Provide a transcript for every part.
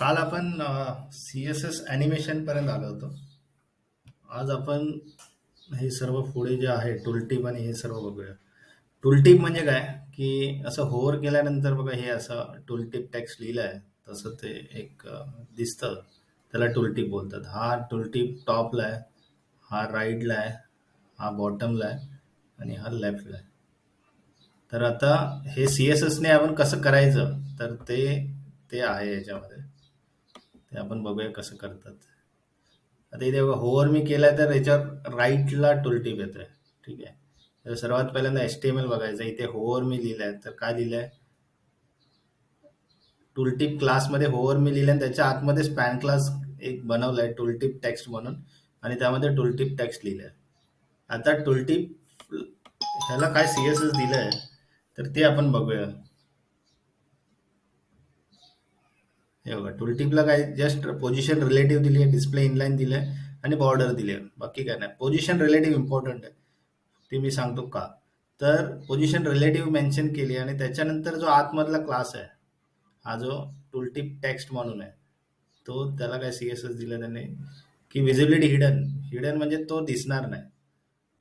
काल आपण C S S animation पर्यंत आलो होतो. आज आपण हे सर्व पुढे जे आहे टूलटिप आणि हे सर्व बघूया. टूलटिप म्हणजे काय, की असं होवर केल्यानंतर बघा हे असं टूलटिप टेक्स्ट लिहिलं आहे तसं ते एक दिसतं. त्याला टूलटिप बोलतात. हा टूलटिप टॉपला आहे, हा राईटला आहे, हा बॉटमला आहे आणि हा लेफ्टला आहे. तर आता हे सी एस एसने आपण कसं करायचं, तर ते ते आहे याच्यामध्ये. ते आपण बघूया कसं करतात. आता इथे होवर मी केलाय तर याच्यावर राईटला टूलटिप येतोय. ठीक आहे. तर सर्वात पहिल्यांदा HTML बघायचं. इथे होवर मी लिहिलंय तर काय लिहिलंय, टूलटिप क्लासमध्ये होवर मी लिहिलंय आणि त्याच्या आतमध्ये स्पॅन क्लास एक बनवलाय टूलटिप टेक्स्ट म्हणून आणि त्यामध्ये टूलटिप टेक्स्ट लिहिलंय. आता टूलटिप ह्याला काय CSS दिलंय तर ते आपण बघूया. हे बघा, टूलटिपला काय जस्ट पोझिशन रिलेटिव्ह दिली आहे, डिस्प्ले इनलाईन दिलंय आणि बॉर्डर दिली आहे. बाकी काय नाही. पोझिशन रिलेटिव्ह इम्पॉर्टंट आहे, ते मी सांगतो का. तर पोझिशन रिलेटिव्ह मेन्शन केली आणि त्याच्यानंतर जो आतमधला क्लास आहे, हा जो टूलटिप टेक्स्ट म्हणून आहे, तो त्याला काय CSS दिलं त्याने, की विजिबिलिटी हिडन. हिडन म्हणजे तो दिसणार नाही.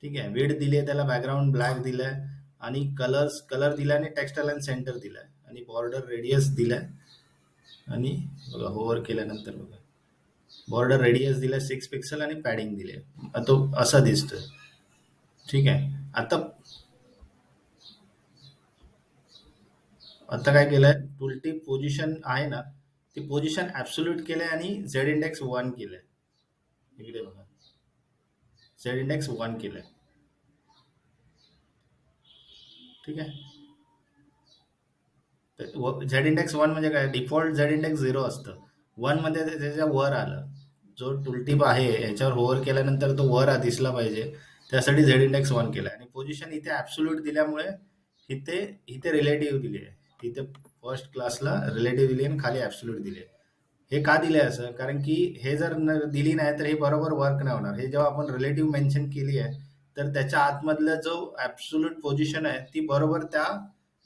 ठीक आहे. विड्थ दिली आहे, त्याला बॅकग्राऊंड ब्लॅक दिलाय आणि कलर दिलाय आणि टेक्स्ट अलाइन सेंटर दिलाय आणि बॉर्डर रेडियस दिलाय. आणि बघा होवर केल्यानंतर बघा बॉर्डर रेडियस दिलाय 6 पिक्सल आणि पॅडिंग दिले. तो असा दिसतोय. ठीक आहे. आता आता काय केलंय, टूलटिप पोझिशन आहे ना, ती पोझिशन ऍब्सोल्यूट केलंय आणि झेड इंडेक्स 1 केलंय. इकडे बघा, झेड इंडेक्स 1 केलंय. ठीक आहे. झेड इंडेक्स 1 म्हणजे काय, डिफॉल्ट झेड इंडेक्स 0 असतं. 1 मध्ये त्याच्या वर आलं. जो टूलटिप आहे याच्यावर होवर केल्यानंतर तो वर दिसला पाहिजे, त्यासाठी झेड इंडेक्स 1 केलाय. आणि पोझिशन इथे ऍब्सोल्यूट दिल्यामुळे इथे इथे रिलेटिव्ह दिली आहे. इथे फर्स्ट क्लासला रिलेटिव्ह दिली आणि खाली ऍब्सोल्यूट दिली आहे. हे का दिलंय असं, कारण की हे जर दिली नाही तर हे बरोबर वर्क नाही होणार. हे जेव्हा आपण रिलेटिव्ह मेन्शन केली आहे तर त्याच्या आतमधलं जो ऍब्सोल्यूट पोझिशन आहे ती बरोबर त्या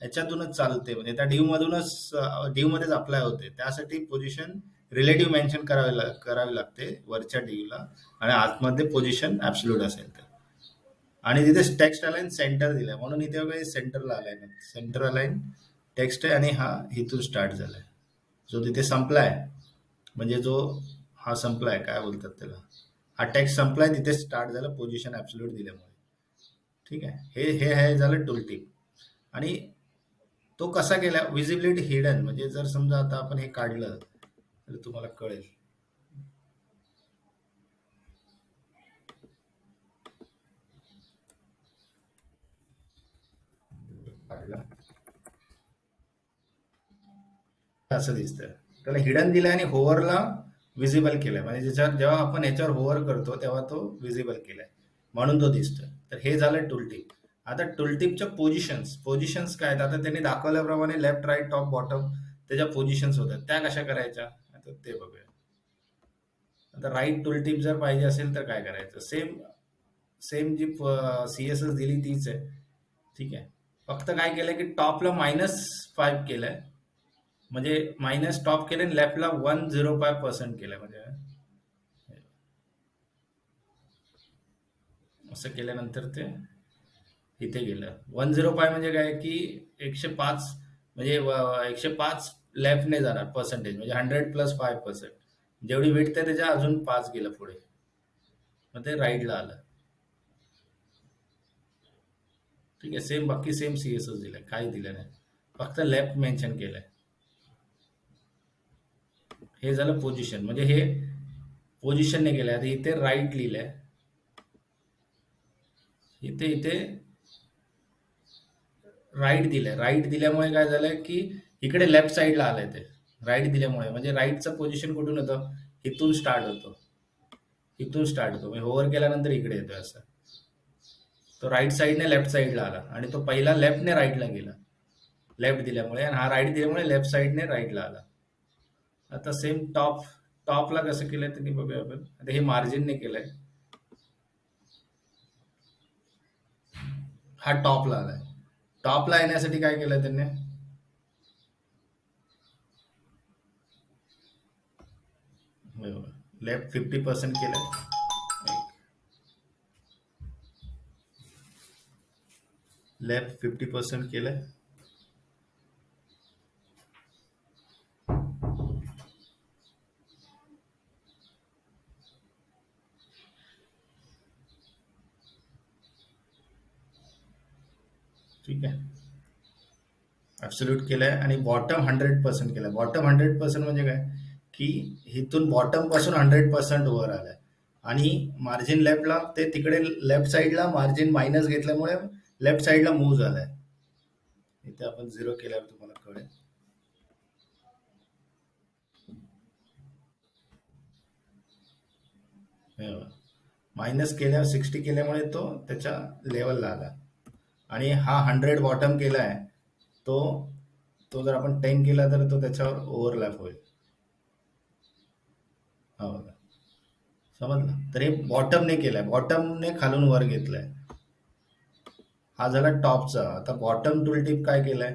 ह्याच्यातूनच चालते, म्हणजे त्या डिव्ह मध्येच अप्लाय होते. त्यासाठी पोझिशन रिलेटिव्ह मेन्शन करावी लागते वरच्या डिव्हला आणि आतमध्ये पोझिशन ऍब्सोल्यूट असेल तर. आणि तिथे टेक्स्ट अलाइन सेंटर दिलाय म्हणून इथे काही सेंटरला अलाइन, सेंटर अलाइन टेक्स्ट आहे आणि हा इथून स्टार्ट झालाय. जो तिथे संपलाय, म्हणजे जो हा संपलाय, काय बोलतात त्याला, हा टेक्स्ट संपलाय, तिथे स्टार्ट झालं पोझिशन ऍब्सोल्यूट दिल्यामुळे. ठीक आहे. हे हे हे झालं टूलटिप. आणि तो कसा केला, विजिबिलिटी हिडन. म्हणजे जर समजा आता आपण हे काढलं तर तुम्हाला कळेल. काढलं असं दिसतंय. त्याला हिडन दिलंय आणि होवरला विजिबल केलंय. म्हणजे जेव्हा आपण याच्यावर होवर करतो तेव्हा तो विजिबल केलाय म्हणून तो दिसतोय. तर हे झालं टूलटिप. आता टूलटिपच्या पोझिशन्स पोझिशन्स काय आहेत, आता त्यांनी दाखवल्याप्रमाणे लेफ्ट राईट टॉप बॉटम त्याच्या पोझिशन्स होत्या, त्या कशा करायच्या आता ते बघूया. आता राईट टूलटिप जर पाहिजे असेल तर काय करायचं, सेम सेम जी CSS दिली तीच आहे. ठीक आहे. फक्त काय केलंय की टॉपला -5 केलंय, म्हणजे मायनस टॉप केले आणि लेफ्टला 105% केलंय. म्हणजे असं केल्यानंतर ते इथे गेलं. 105 म्हणजे काय, की 105, म्हणजे 105 लेफ्टने जाणार पर्सेंटेज, म्हणजे 100 + 5%. जेवढी विड्थ आहे त्याच्या अजून 5 गेलं पुढे, मग ते राईटला आलं. ठीक आहे. सेम बाकी सेम CSS दिलंय, काही दिलं नाही, फक्त लेफ्ट मेन्शन केलंय. हे झालं पोझिशन, म्हणजे हे पोझिशनने केलंय. आता इथे राईट लिहिलंय, इथे इथे राईट दिलंय. राईट दिल्यामुळे काय झालंय, की इकडे लेफ्ट साईडला आलंय ते. राईट दिल्यामुळे म्हणजे राईटचं पोझिशन कुठून होतं, इथून स्टार्ट होतो, इथून स्टार्ट होतो, म्हणजे ओव्हर केल्यानंतर इकडे येतो असं. तो राईट साईडने लेफ्ट साईडला आला आणि तो पहिला लेफ्टने राईटला गेला लेफ्ट दिल्यामुळे, आणि हा राईट दिल्यामुळे लेफ्ट साईडने राईटला आला. आता सेम टॉपला कसं केलंय त्यांनी बघूया आपण. आता हे मार्जिनने केलंय, हा टॉपला आलाय. टॉपला येण्यासाठी काय केलंय त्यांनी, लेफ्ट 50% केलंय. लेफ्ट 50% केलंय. ठीक आहे. ॲब्सोल्यूट केलंय आणि बॉटम 100% केलंय. बॉटम 100% म्हणजे काय, की इथून बॉटम पासून 100% वर आलाय आणि मार्जिन लेफ्टला ते तिकडे लेफ्ट साईडला मार्जिन मायनस घेतल्यामुळे लेफ्ट साईडला मूव्ह झालाय. इथे आपण 0 केल्यावर तुम्हाला कळेल. मायनस केल्यावर 60 केल्यामुळे तो त्याच्या लेवलला आला आणि हा 100 बॉटम केलाय. तो तो जर आपण 10 केला तर तो त्याच्यावर ओव्हरलॅप होईल. हा बघा, समजलं. तर हे बॉटमने केलंय, बॉटमने खालून वर घेतलंय. हा झाला टॉपचा. आता बॉटम टूल टिप काय केलंय,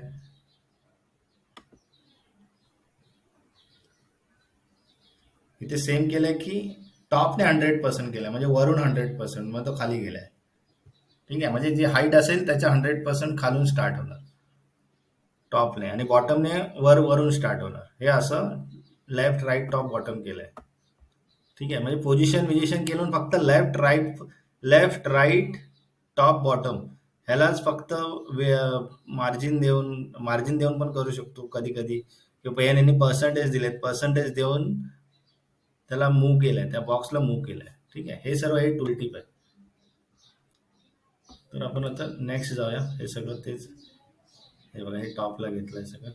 इथे सेम केलंय की टॉपने 100% केलंय म्हणजे वरून 100%, मग तो खाली गेलाय. ठीक आहे, म्हणजे जी हाईट असेल त्याच्या 100% खालून स्टार्ट होणार टॉपने आणि बॉटमने वरून स्टार्ट होणार. हे असं लेफ्ट राईट टॉप बॉटम केलंय. ठीक आहे, म्हणजे पोझिशन विजिशन केलं फक्त लेफ्ट राईट टॉप बॉटम ह्यालाच फक्त मार्जिन देऊन पण करू शकतो कधी कधी, किंवा यांनी पर्सेंटेज दिलेत, पर्सेंटेज देऊन त्याला मूव्ह केलंय, त्या बॉक्सला मूव्ह केलंय. ठीक आहे, हे सर्व हे टूल टिप आहे. तर आपण आता नेक्स्ट जाऊया. हे सगळं तेच, हे बघा हे टॉपला घेतलंय सगळं.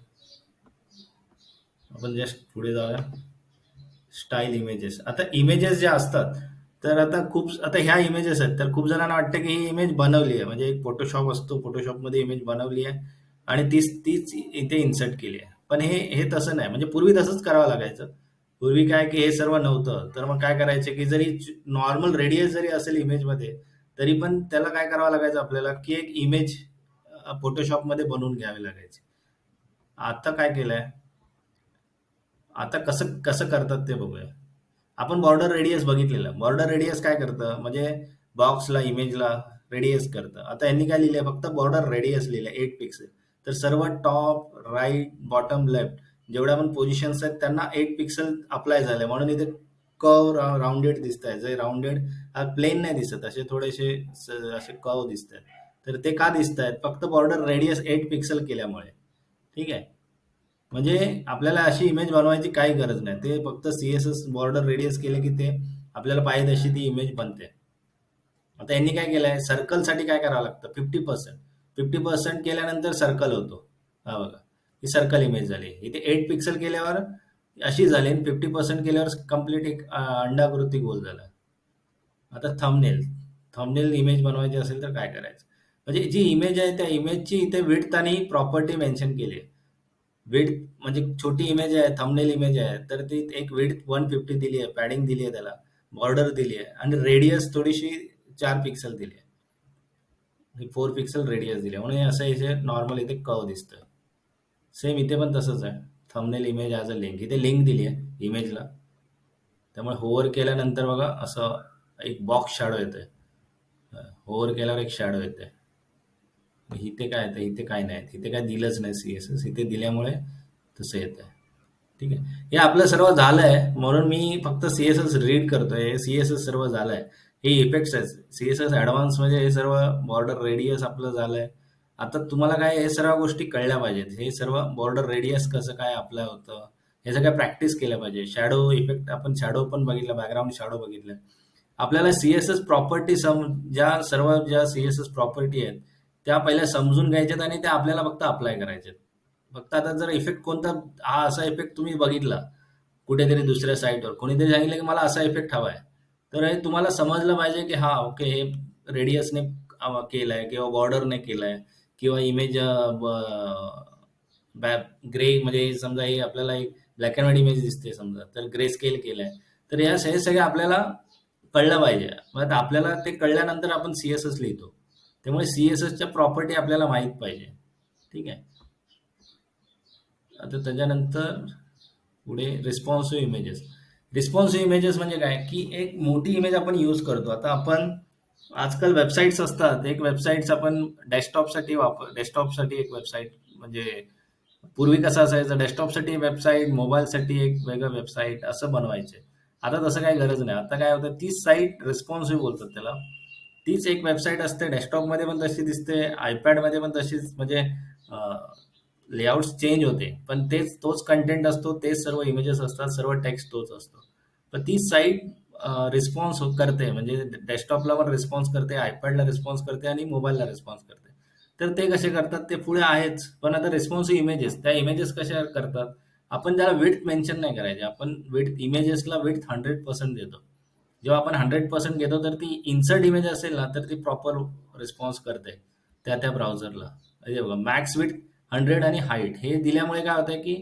आपण जस्ट पुढे जाऊया. Style images. आता इमेजेस ज्या असतात, तर आता ह्या इमेजेस आहेत, तर खूप जणांना वाटतं की ही इमेज बनवली आहे, म्हणजे एक फोटोशॉप असतो, फोटोशॉपमध्ये इमेज बनवली आहे आणि तीच तीच इथे इन्सर्ट केली आहे. पण हे हे तसं नाही, म्हणजे पूर्वी तसंच करावं लागायचं. पूर्वी काय की हे सर्व नव्हतं, तर मग काय करायचे की जरी नॉर्मल रेडियस जरी असेल इमेजमध्ये, तरी पण त्याला काय करावं लागायचं आपल्याला की एक इमेज फोटोशॉपमध्ये बनवून घ्यावी लागायची. आता काय केलंय, आता कसं कसं करतात ते बघूया. आपण बॉर्डर रेडियस बघितलेलं. बॉर्डर रेडियस काय करतं, म्हणजे बॉक्सला इमेजला रेडियस करतं. आता यांनी काय लिहिलंय, फक्त बॉर्डर रेडियस लिहिलंय 8 पिक्सेल. तर सर्व टॉप राईट बॉटम लेफ्ट जेवढ्या पण पोझिशन्स आहेत त्यांना 8 पिक्सेल अप्लाय झाले, म्हणून इथे कर्व राऊंडेड दिसत आहे. जे राऊंडेड प्लेन नाही दिसत, असे थोडेसे असे कर्व दिसत आहेत. तर ते का दिसत आहेत, फक्त बॉर्डर रेडियस 8 पिक्सेल केल्यामुळे. ठीक आहे, म्हणजे आपल्याला अशी इमेज बनवायची काही गरज नाही. ते फक्त सीएसएस बॉर्डर रेडियस केले की ते आपल्याला पाहिजे तशी ती इमेज बनते. आता यांनी काय केलंय, सर्कलसाठी काय करावं लागतं, 50%. 50% केल्यानंतर सर्कल होतो. हा बघा, ही सर्कल इमेज झाली. इथे 8 पिक्सल केल्यावर अशी झाली आणि 50% केल्यावर कम्प्लीट एक अंडाकृती गोल झाला. आता थंबनेल. थंबनेल इमेज बनवायची असेल तर काय करायचं, म्हणजे जी इमेज आहे त्या इमेजची इथे विड्थ आणि प्रॉपर्टी मेन्शन केली आहे. विड्थ म्हणजे छोटी इमेज आहे, थंबनेल इमेज आहे, तर ती एक विड्थ 150 दिली आहे, पॅडिंग दिली आहे त्याला, बॉर्डर दिली आहे आणि रेडियस थोडीशी 4 पिक्सल दिली आहे, 4 पिक्सल रेडियस दिली आहे, म्हणून हे असं इथे नॉर्मल इथे कर्व दिसतोय. सेम इथे पण तसंच आहे. Thumbnail image as a link, इथे लिंक दिली आहे इमेजला, त्यामुळे होवर केल्यानंतर बघा असं एक बॉक्स शॅडो येतोय. होवर केल्यावर एक शॅडो येते. इथे काय येतं, इथे काय नाही, इथे काय दिलंच नाही सीएसएस, इथे दिल्यामुळे तसं येत आहे. ठीक आहे, हे आपलं सर्व झालंय, म्हणून मी फक्त सीएसएस रीड करतोय. सीएसएस सर्व झालंय, हे इफेक्ट्स आहेत. सीएसएस ऍडव्हान्स म्हणजे हे सर्व बॉर्डर रेडियस आपलं झालंय. आता तुम्हाला काय हे सर्व गोष्टी कळल्या पाहिजेत. हे सर्व बॉर्डर रेडियस कसं काय अप्लाय होतं, हे सगळं प्रॅक्टिस केलं पाहिजे. शॅडो इफेक्ट, आपण शॅडो पण बघितलं, बॅकग्राऊंड शॅडो बघितलं. आपल्याला सीएसएस प्रॉपर्टी ज्या सीएसएस प्रॉपर्टी आहेत त्या पहिल्या समजून घ्यायच्यात आणि त्या आपल्याला फक्त अप्लाय करायच्यात. फक्त आता जर इफेक्ट कोणता, हा असा इफेक्ट तुम्ही बघितला कुठेतरी दुसऱ्या साईटवर, कोणीतरी सांगितलं की मला असा इफेक्ट हवाय, तर हे तुम्हाला समजलं पाहिजे की हा ओके, हे रेडियसने केलंय किंवा बॉर्डरने केलंय किंवा इमेज ग्रे, म्हणजे समजा हे आपल्याला एक ब्लॅक अँड व्हाईट इमेज दिसते समजा, तर ग्रे स्केल केलंय. तर हे सगळे आपल्याला कळलं पाहिजे. मग आता आपल्याला ते कळल्यानंतर आपण सीएसएस लिहितो, त्यामुळे सीएसएसच्या प्रॉपर्टी आपल्याला माहित पाहिजे. ठीक आहे, आता त्याच्यानंतर पुढे रिस्पॉन्सिव्ह इमेजेस. रिस्पॉन्सिव्ह इमेजेस म्हणजे काय, की एक मोठी इमेज आपण यूज करतो. आता आपण आजकाल वेबसाईट्स असतात. एक वेबसाईट्स आपण डेस्कटॉपसाठी एक वेबसाईट म्हणजे पूर्वी कसं असायचं, डेस्कटॉपसाठी वेबसाईट, मोबाईलसाठी एक वेगळं वेबसाईट असं बनवायचे. आता तसं काही गरज नाही. आता काय होतं, तीच साईट रिस्पॉन्सिव्ह बोलतात त्याला. तीच एक वेबसाईट असते, डेस्कटॉपमध्ये पण तशी दिसते, आयपॅडमध्ये पण तशीच, म्हणजे लेआउट्स चेंज होते, पण तोच कंटेंट असतो, तेच सर्व इमेजेस असतात, सर्व टेक्स्ट तोच असतो. पण तीच साईट रिस्पॉन्स करते, म्हणजे डेस्कटॉपला पण रिस्पॉन्स करते, आयपॅडला रिस्पॉन्स करते आणि मोबाईलला रिस्पॉन्स करते. तर ते कसे करतात, ते पुढे आहेच. पण आता रिस्पॉन्सिव्ह इमेजेस, त्या इमेजेस कशा करतात, आपण त्याला विड्थ मेन्शन नाही करायचे. आपण इमेजेसला विड्थ 100% देतो. जेव्हा आपण 100% घेतो, तर ती इन्सर्ट इमेज असेल ना, तर ती प्रॉपर रिस्पॉन्स करते त्या त्या ब्राउझरला. म्हणजे बघा, मॅक्स विड्थ 100 आणि हाईट हे दिल्यामुळे काय होतंय, की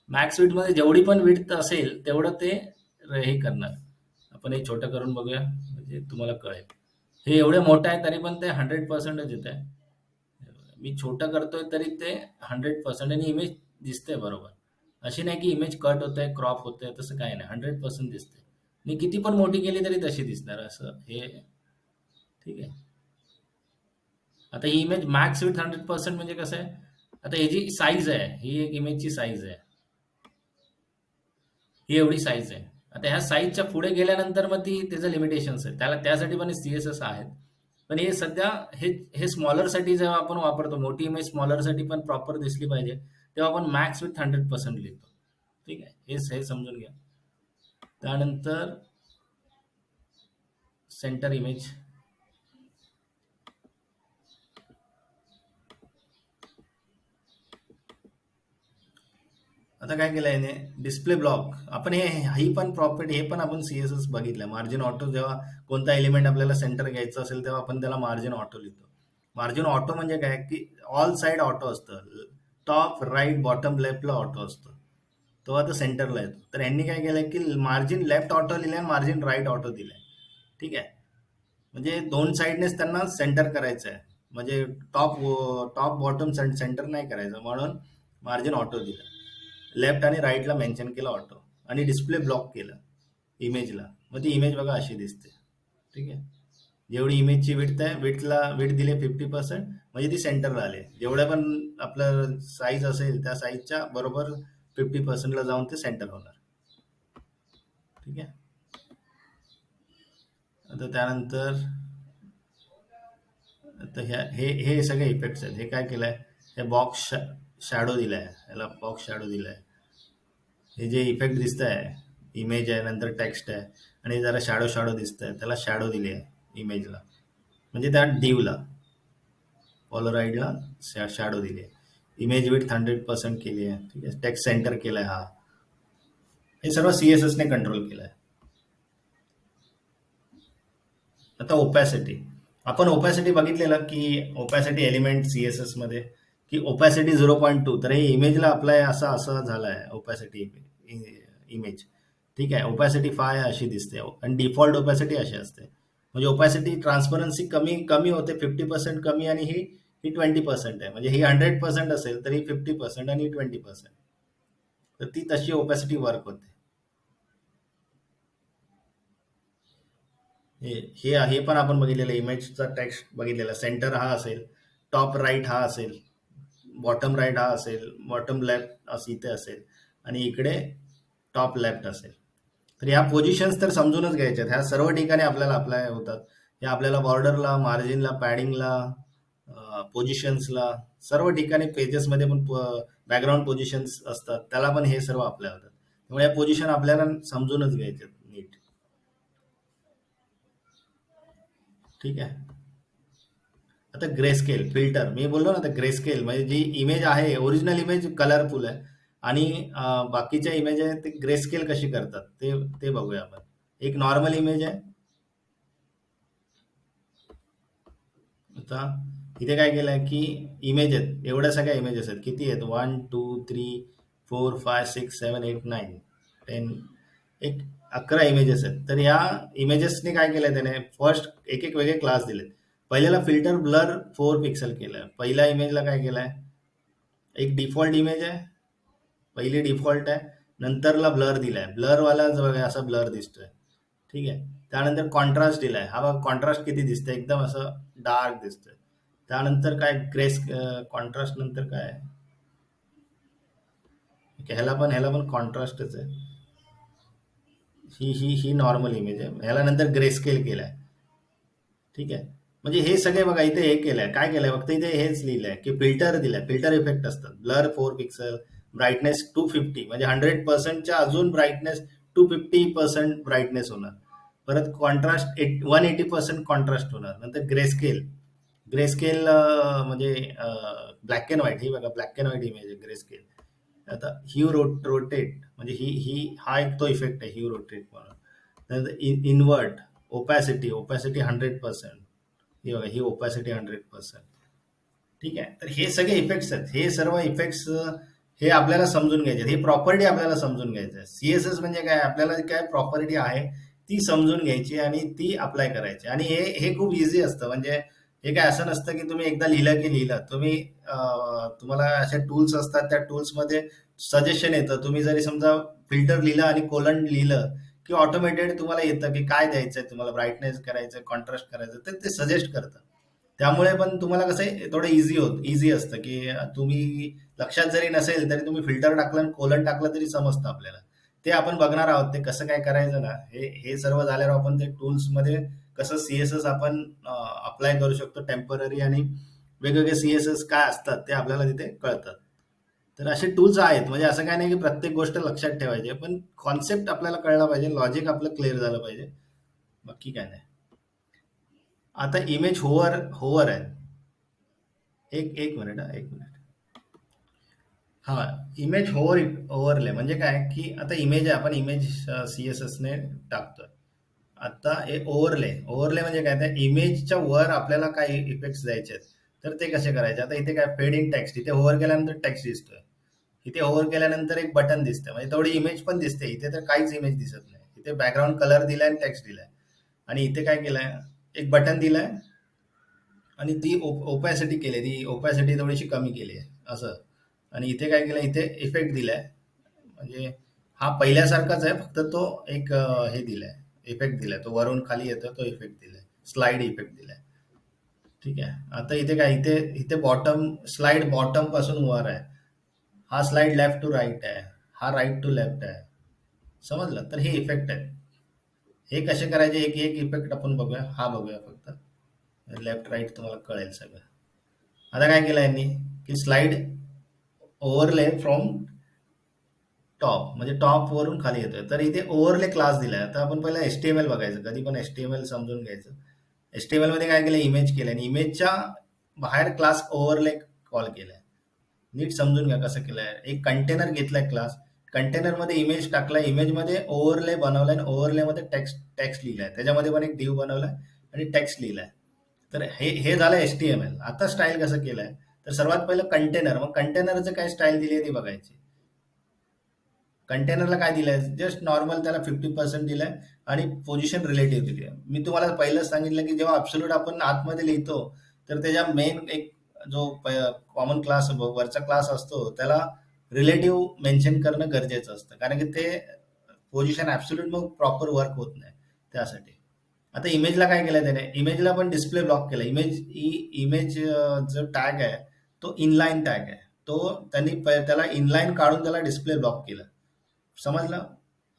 मॅक्स विड्थमध्ये जेवढी पण विड्थ असेल तेवढं ते हे करणार. आपण हे छोटं करून बघूया, म्हणजे तुम्हाला कळेल. हे एवढे मोठं आहे तरी पण ते 100%च येत आहे. मी छोटं करतोय तरी ते 100% आणि इमेज दिसते बरोबर. अशी नाही की इमेज कट होत आहे, क्रॉप होत आहे, तसं काही नाही. 100% दिसते. मी किती पण मोठी केली तरी तशी दिसणार, असं हे. ठीक आहे. आता ही इमेज मॅक्स विथ 100% म्हणजे कसं आहे, आता ही जी साईज आहे, ही एक इमेजची साईज आहे, ही एवढी साईज आहे. आता ह्या साईजच्या पुढे गेल्यानंतर मग त्याचं लिमिटेशन्स आहेत, त्यासाठी पण सीएसएस आहेत. पण हे सध्या हे हे स्मॉलरसाठी जेव्हा आपण वापरतो, मोठी इमेज स्मॉलरसाठी पण प्रॉपर दिसली पाहिजे, तेव्हा आपण मॅक्स विथ 100% लिहितो. ठीक आहे, हे समजून घ्या. त्यानंतर सेंटर इमेज. आता काय केलं याने, डिस्प्ले ब्लॉक. आपण ही पण प्रॉपर्टी, हे पण आपण सीएसएस बघितलं. मार्जिन ऑटो, जेव्हा कोणता एलिमेंट आपल्याला सेंटर घ्यायचं असेल तेव्हा आपण त्याला मार्जिन ऑटो लिहितो. मार्जिन ऑटो म्हणजे काय, की ऑल साइड ऑटो असतं, टॉप राईट बॉटम लेफ्टला ऑटो असतो, तो आता सेंटरला येतो. तर यांनी काय केलंय, की मार्जिन लेफ्ट ऑटो लिहिलंय, मार्जिन राईट ऑटो दिलंय. ठीक आहे, म्हणजे दोन साईडनेच त्यांना सेंटर करायचं आहे. म्हणजे टॉप टॉप बॉटम सेंटर नाही करायचं, म्हणून मार्जिन ऑटो दिलं. लेफ्ट आणि राईटला मेन्शन केलं ऑटो, आणि डिस्प्ले ब्लॉक केलं इमेजला. मग ती इमेज बघा अशी दिसते. ठीक आहे, जेवढी इमेजची विड्थ आहे, विड्थ दिली 50%, म्हणजे ती सेंटरला आली. जेवढ्या पण आपलं साईज असेल त्या साईजच्या बरोबर 50%ला जाऊन ते सेंटर होणार. ठीक आहे. आता त्यानंतर, आता हे हे सगळे इफेक्ट्स आहेत. हे काय केलंय, हे बॉक्स शॅडो दिलाय, याला बॉक्स शॅडो दिलाय. हे जे इफेक्ट दिसत आहे, इमेज आहे, नंतर टेक्स्ट आहे, आणि जरा शॅडो शॅडो दिसत आहे, त्याला शॅडो दिली आहे इमेजला. म्हणजे त्या डीवला, पॉलराइडला शॅडो दिली आहे. इमेज विथ 100% केली आहे. ठीक आहे, टेक्स्ट सेंटर केलाय हा. हे सर्व सीएसएस ने कंट्रोल केलंय. आता ओपॅसिटी, आपण ओपॅसिटी बघितलेलं, की ओपॅसिटी एलिमेंट सीएसएस मध्ये, की ओपॅसिटी 0.2. तर हे इमेजला अप्लाय असा असा झालाय ओपॅसिटी इमेज. ठीक आहे, ओपॅसिटी 5 अशी दिसते, आणि डिफॉल्ट ओपॅसिटी अशी असते. म्हणजे ओपॅसिटी ट्रान्सपरन्सी कमी कमी होते, 50% कमी, आणि ही ही 20% आहे. म्हणजे ही 100% असेल तर ही 50% आणि 20%. तर ती तशी ओपॅसिटी वर्क होते. हे हे पण आपण बघितलेलं, इमेजचा टेक्स्ट बघितलेला, सेंटर हा असेल, टॉप राईट हा असेल, बॉटम राईट हा असेल, बॉटम लेफ्ट असं इथे असेल, आणि इकडे टॉप लेफ्ट असेल. तर ह्या पोझिशन्स तर समजूनच घ्यायच्यात. ह्या सर्व ठिकाणी आपल्याला अप्लाय होतात. हे आपल्याला बॉर्डरला, मार्जिनला, पॅडिंगला, पोझिशन्सला, सर्व ठिकाणी पेजेसमध्ये पण बॅकग्राऊंड पोझिशन्स असतात, त्याला पण हे सर्व अप्लाय होतात. त्यामुळे या पोझिशन आपल्याला समजूनच घ्यायच्यात नीट. ठीक आहे. आता ग्रे स्केल फिल्टर मी बोललो ना, आता ग्रे स्केल म्हणजे जी इमेज आहे, ओरिजिनल इमेज कलरफुल आहे, आणि बाकीच्या इमेज आहे ते ग्रे स्केल कशी करतात ते ते बघूया आपण. एक नॉर्मल इमेज आहे. आता इथे काय केलंय, की इमेज आहेत, एवढ्या सगळ्या इमेजेस आहेत. किती आहेत, 1 2 3 4 5 6 7 8 9 10, एक 11 इमेजेस आहेत. तर या इमेजेसने काय केलंय, त्याने फर्स्ट एक एक वेगळे क्लास दिलेत. पहिल्याला फिल्टर ब्लर 4 पिक्सल केलंय. पहिल्या इमेजला काय केलंय, एक डिफॉल्ट इमेज आहे, पहिली डिफॉल्ट आहे. नंतरला ब्लर दिलाय, ब्लरवाला जो बघा असा ब्लर दिसतोय. ठीक आहे. त्यानंतर कॉन्ट्रास्ट दिलाय, हा बघा कॉन्ट्रास्ट किती दिसतंय, एकदम असं डार्क दिसतोय. त्यानंतर काय ग्रेस, कॉन्ट्रास्ट नंतर काय आहे? Okay, ह्याला पण कॉन्ट्रास्टच आहे. ही नॉर्मल इमेज आहे, ह्याला नंतर ग्रे स्केल केलाय. ठीक आहे. म्हणजे हे सगळे बघा इथे हे केलंय, काय केलंय फक्त इथे हेच लिहिलंय की फिल्टर दिलाय, फिल्टर इफेक्ट असतात. ब्लर 4 पिक्सल, ब्राईटनेस 250, म्हणजे 100%च्या अजून ब्राईटनेस 250% ब्राईटनेस होणार. परत कॉन्ट्रास्ट 180% कॉन्ट्रास्ट होणार. नंतर ग्रे स्केल, ग्रे स्केल म्हणजे ब्लॅक अँड व्हाईट, ही बघा ब्लॅक अँड व्हाईट इमेज आहे ग्रे स्केल. आता ह्यू रोटेट, म्हणजे ही हा एक तो इफेक्ट आहे ह्यू रोटेट म्हणून. नंतर इनवर्ट, ओपॅसिटी, ओपॅसिटी 100%, ही बघा ही ओपॅसिटी 100%. ठीक आहे. तर हे सगळे इफेक्ट्स आहेत, हे सर्व इफेक्ट्स हे आपल्याला समजून घ्यायचे, हे प्रॉपर्टी आपल्याला समजून घ्यायचं आहे. सीएसएस म्हणजे काय, आपल्याला जी काय प्रॉपर्टी आहे ती समजून घ्यायची आणि ती अप्लाय करायची. आणि हे हे खूप इझी असतं. म्हणजे हे काय असं नसतं की तुम्ही एकदा लिहिलं की लिहिलं. तुम्हाला असे टूल्स असतात, त्या टूल्समध्ये सजेशन येतं. तुम्ही जरी समजा फिल्टर लिहिलं आणि कोलन लिहिलं की ऑटोमेटेड तुम्हाला येतं की काय द्यायचंय तुम्हाला, ब्राईटनेस करायचं, कॉन्ट्रास्ट करायचं, तर ते सजेस्ट करतं. त्यामुळे पण तुम्हाला कसं आहे, थोडं इझी असतं की तुम्ही लक्षात जरी नसेल तरी तुम्ही फिल्टर टाकलं आणि कोलन टाकलं तरी समजतं आपल्याला. ते आपण बघणार आहोत, ते कसं काय करायचं ना. हे सर्व झाल्यावर आपण ते टूल्समध्ये कसं सीएसएस आपण अप्लाय करू शकतो टेम्पररी, आणि वेगवेगळे सीएसएस काय असतात ते आपल्याला तिथे कळतात. तर असे टूल्स आहेत. म्हणजे असं काय नाही की प्रत्येक गोष्ट लक्षात ठेवायची, पण कॉन्सेप्ट आपल्याला कळला पाहिजे, लॉजिक आपलं क्लिअर झालं पाहिजे, बाकी काय नाही. आता इमेज होवर होवर आहे. एक एक मिनिट हा, एक मिनिट. हा, इमेज ओव्हरले म्हणजे काय की आता इमेज आहे, आपण इमेज सीएसएस ने टाकतोय. आता हे ओव्हरले म्हणजे काय, त्या इमेजच्या वर आपल्याला काय इफेक्ट्स द्यायचे आहेत, तर ते कसे करायचे. आता इथे काय फेड इन टेक्स्ट, इथे ओव्हर केल्यानंतर टेक्स्ट दिसतोय. इथे ओव्हर केल्यानंतर एक बटन दिसतं, म्हणजे तेवढी इमेज पण दिसते. इथे तर काहीच इमेज दिसत नाही. इथे बॅकग्राऊंड कलर दिलाय आणि टेक्स्ट दिलाय. आणि इथे काय केलंय, एक बटन दिलंय आणि ती ओपॅसिटी केली, ती ओपॅसिटी थोडीशी कमी केली आहे असं. आणि इथे काय केलं, इथे इफेक्ट दिलाय. म्हणजे हा पहिल्यासारखाच आहे, फक्त तो एक हे दिलाय, इफेक्ट दिलाय, तो वरून खाली येतो तो इफेक्ट दिलाय, स्लाइड इफेक्ट दिलाय. ठीक आहे. आता इथे काय, इथे इथे बॉटम स्लाइड बॉटम पासून वर आहे. हा स्लाइड लेफ्ट टू राईट आहे, हा राईट टू लेफ्ट आहे. समजलं. तर हे इफेक्ट आहे. हे कसे करायचे, एक एक इफेक्ट आपण बघूया. हा बघूया फक्त, लेफ्ट राईट तुम्हाला कळेल सगळं. आता काय केलं यांनी की स्लाइड ओव्हरले फ्रॉम टॉप, म्हणजे टॉप वरून खाली येतोय. तर इथे ओव्हरले क्लास दिलाय. आता आपण पहिला एचटीएमएल बघायचं, कधी पण एचटीएमएल समजून घ्यायचं. एचटीएमएल मध्ये काय केलं, इमेज केलं आणि इमेजच्या बाहेर क्लास ओव्हरले कॉल केलाय. नीट समजून घ्या कसं केलंय. एक कंटेनर घेतलाय क्लास, कंटेनर मध्ये इमेज टाकलाय, इमेज मध्ये ओव्हरले बनवलाय आणि ओव्हरले मध्ये टेक्स्ट टेक्स्ट लिहिलाय, त्याच्यामध्ये पण एक डिव बनवलाय आणि टेक्स्ट लिहिलाय. तर हे हे झालं एचटीएमएल. आता स्टाईल कसं केलंय, तर सर्वात पहिलं कंटेनर, मग कंटेनरचं काय स्टाईल दिली आहे ती बघायची. कंटेनरला काय दिलंय, जस्ट नॉर्मल त्याला 50% दिलंय आणि पोझिशन रिलेटिव्ह दिली आहे. मी तुम्हाला पहिलंच सांगितलं की जेव्हा अब्सोल्यूट आपण आतमध्ये लिहितो, तर त्याच्या मेन एक जो कॉमन क्लास वरचा क्लास असतो त्याला रिलेटिव्ह मेन्शन करणं गरजेचं असतं, कारण की ते पोझिशन ऍब्सोल्यूट मग प्रॉपर वर्क होत नाही त्यासाठी. आता इमेजला काय केलंय त्याने, इमेजला पण डिस्प्ले ब्लॉक केला. इमेज जो टॅग आहे तो इनलाईन टॅग आहे. तो त्यांनी त्याला इनलाईन काढून त्याला डिस्प्ले ब्लॉक केलं. समजलं.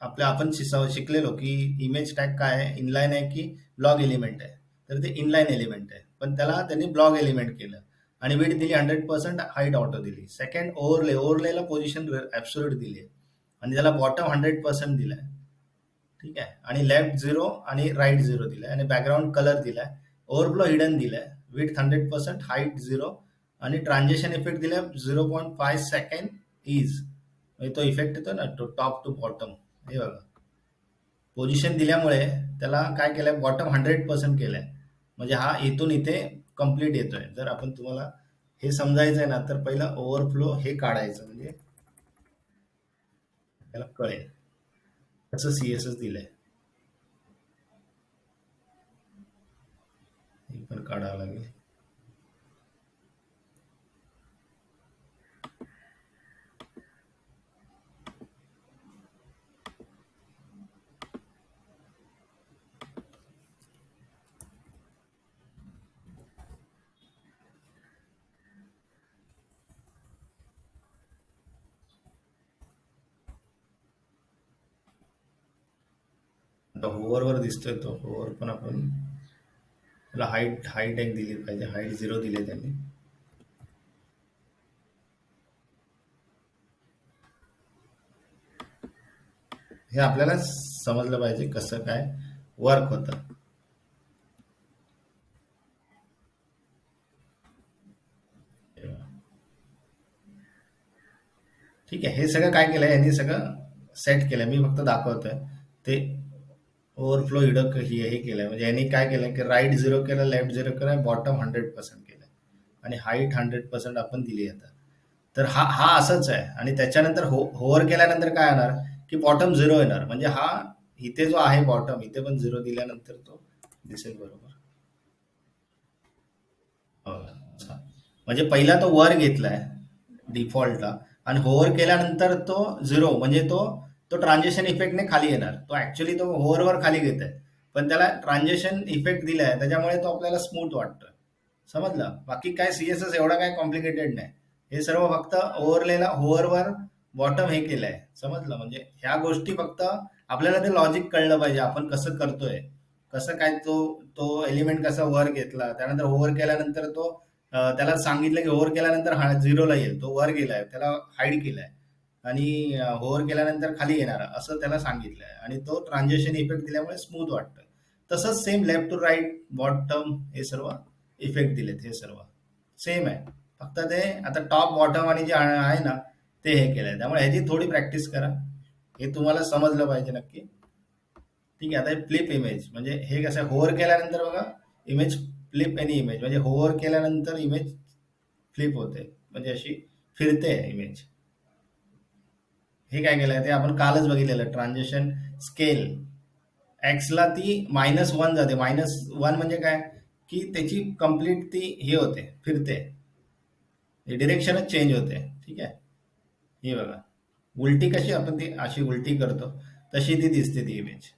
आपण शिकलेलो की इमेज टॅग काय आहे, इनलाईन आहे की ब्लॉग एलिमेंट आहे. तर ते इनलाईन एलिमेंट आहे, पण त्याला त्यांनी ब्लॉग एलिमेंट केलं. आणि विड्थ दिली 100%, हाईट ऑटो दिली. सेकंड ओव्हरलेला पोझिशन ऍब्सोल्यूट दिली आहे आणि त्याला बॉटम 100% दिलाय. ठीक आहे. आणि लेफ्ट 0 आणि राईट 0 दिलाय आणि बॅकग्राऊंड कलर दिलाय. ओव्हरफ्लो हिडन दिलाय. विड्थ 100%, हाईट 0 आणि ट्रान्झिशन इफेक्ट दिलाय 0.5 सेकंड इज. म्हणजे तो इफेक्ट येतो ना, तो टॉप टू बॉटम. हे बघा, पोझिशन दिल्यामुळे त्याला काय केलंय, बॉटम 100% केलंय. म्हणजे हा इथून इथे कम्प्लीट येतोय. जर आपण तुम्हाला हे समजायचंय ना, तर पहिला ओव्हरफ्लो हे काढायचं, म्हणजे त्याला कळेल कसं सीएसएस दिलंय. हे पण काढावं लागेल. होवरवर दिसतोय तो होवर पण आपण त्याला हाईट हाईट एक दिली पाहिजे. हाईट 0 दिले त्यांनी. हे आपल्याला समजलं पाहिजे कसं काय वर्क होतं. ठीक आहे, हे सगळं काय केलंय यांनी सगळं सेट केलंय. मी फक्त दाखवतोय ते ओव्हरफ्लो इडक हे केलंय. म्हणजे यांनी काय केलंय की राईट 0 केलं, लेफ्ट 0 केलं, बॉटम 100% केलंय आणि हाईट 100% आपण दिली आता. तर हा हा असंच आहे. आणि त्याच्यानंतर होवर केल्यानंतर काय येणार की बॉटम 0 येणार. म्हणजे हा इथे जो आहे बॉटम इथे पण 0 दिल्यानंतर तो दिसेल बरोबर. हो. अच्छा. म्हणजे पहिला तो वर घेतलाय डिफॉल्टला आणि होवर केल्यानंतर तो 0 म्हणजे तो तो ट्रान्झिशन इफेक्टने खाली येणार. तो ऍक्च्युली तो होवरवर खाली घेत आहे, पण त्याला ट्रान्झिशन इफेक्ट दिलाय त्याच्यामुळे तो आपल्याला स्मूथ वाटतोय. समजलं? बाकी काय सीएसएस एवढा काय कॉम्प्लिकेटेड नाही. हे सर्व फक्त ओव्हरलेला होवरवर बॉटम हे केलंय. समजलं? म्हणजे ह्या गोष्टी फक्त आपल्याला ते लॉजिक कळलं पाहिजे आपण कसं करतोय. कसं काय तो तो एलिमेंट कसा वर घेतला, त्यानंतर ओव्हर केल्यानंतर तो त्याला सांगितलं की ओव्हर केल्यानंतर हा 0ला येईल. तो वर गेलाय, त्याला हाईड केलाय आणि ओव्हर केल्यानंतर खाली येणार असं त्याला सांगितलंय आणि तो ट्रान्झिशन इफेक्ट दिल्यामुळे स्मूथ वाटतोय. तसंच same left to right bottom हे सर्व इफेक्ट दिलेत. हे सर्व सेम आहे. फक्त ते आता टॉप बॉटम आणि जे आहे ना ते हे केलंय. त्यामुळे ह्याची थोडी प्रॅक्टिस करा. हे तुम्हाला समजलं पाहिजे नक्की. ठीक आहे. आता फ्लिप इमेज म्हणजे हे कसं होवर केल्यानंतर बघा इमेज फ्लिप एनी इमेज म्हणजे होवर केल्यानंतर इमेज फ्लिप होते म्हणजे अशी फिरते इमेज. हे काय केलंय ते आपण कालच बघितलेलं ट्रान्झिशन स्केल. एक्सला ती -1 जाते. -1 म्हणजे काय की त्याची कंप्लीट ती हे होते फिरते. डिरेक्शनच चेंज होते. ठीक आहे. हे बघा उलटी कशी आपण ती अशी उलटी करतो तशी ती दिसते ती इमेज.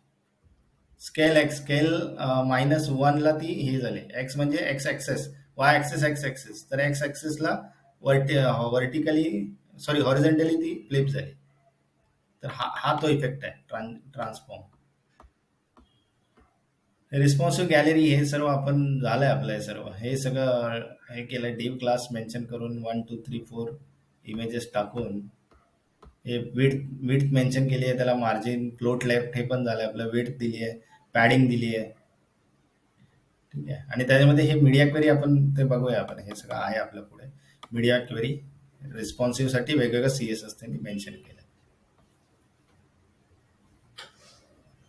स्केल एक्स स्केल -1 ला ती हे झाली. एक्स म्हणजे X axis, Y axis X axis. तर एक्स ऍक्सेसला व्हर्टिकली सॉरी हॉरिझॉन्टली ती फ्लिप झाली. तर हा हा तो इफेक्ट आहे ट्रान्सफॉर्म. रिस्पॉन्सिव्ह गॅलरी हे सर्व आपण झालंय आपलं. हे सर्व हे सगळं हे केलंय डिव क्लास मेन्शन करून 1 2 3 4 इमेजेस टाकून हे विड्थ मेन्शन केली आहे. त्याला मार्जिन फ्लोट लेफ्ट हे पण झालंय आपलं. विड्थ दिली आहे, पॅडिंग दिली आहे. ठीक आहे. आणि त्याच्यामध्ये हे मीडिया क्वेरी आपण ते बघूया. आपण हे सगळं आहे आपल्या पुढे. मीडिया क्वेरी रिस्पॉन्सिव्ह साठी वेगवेगळं सीएसएस त्यांनी मेन्शन केलं.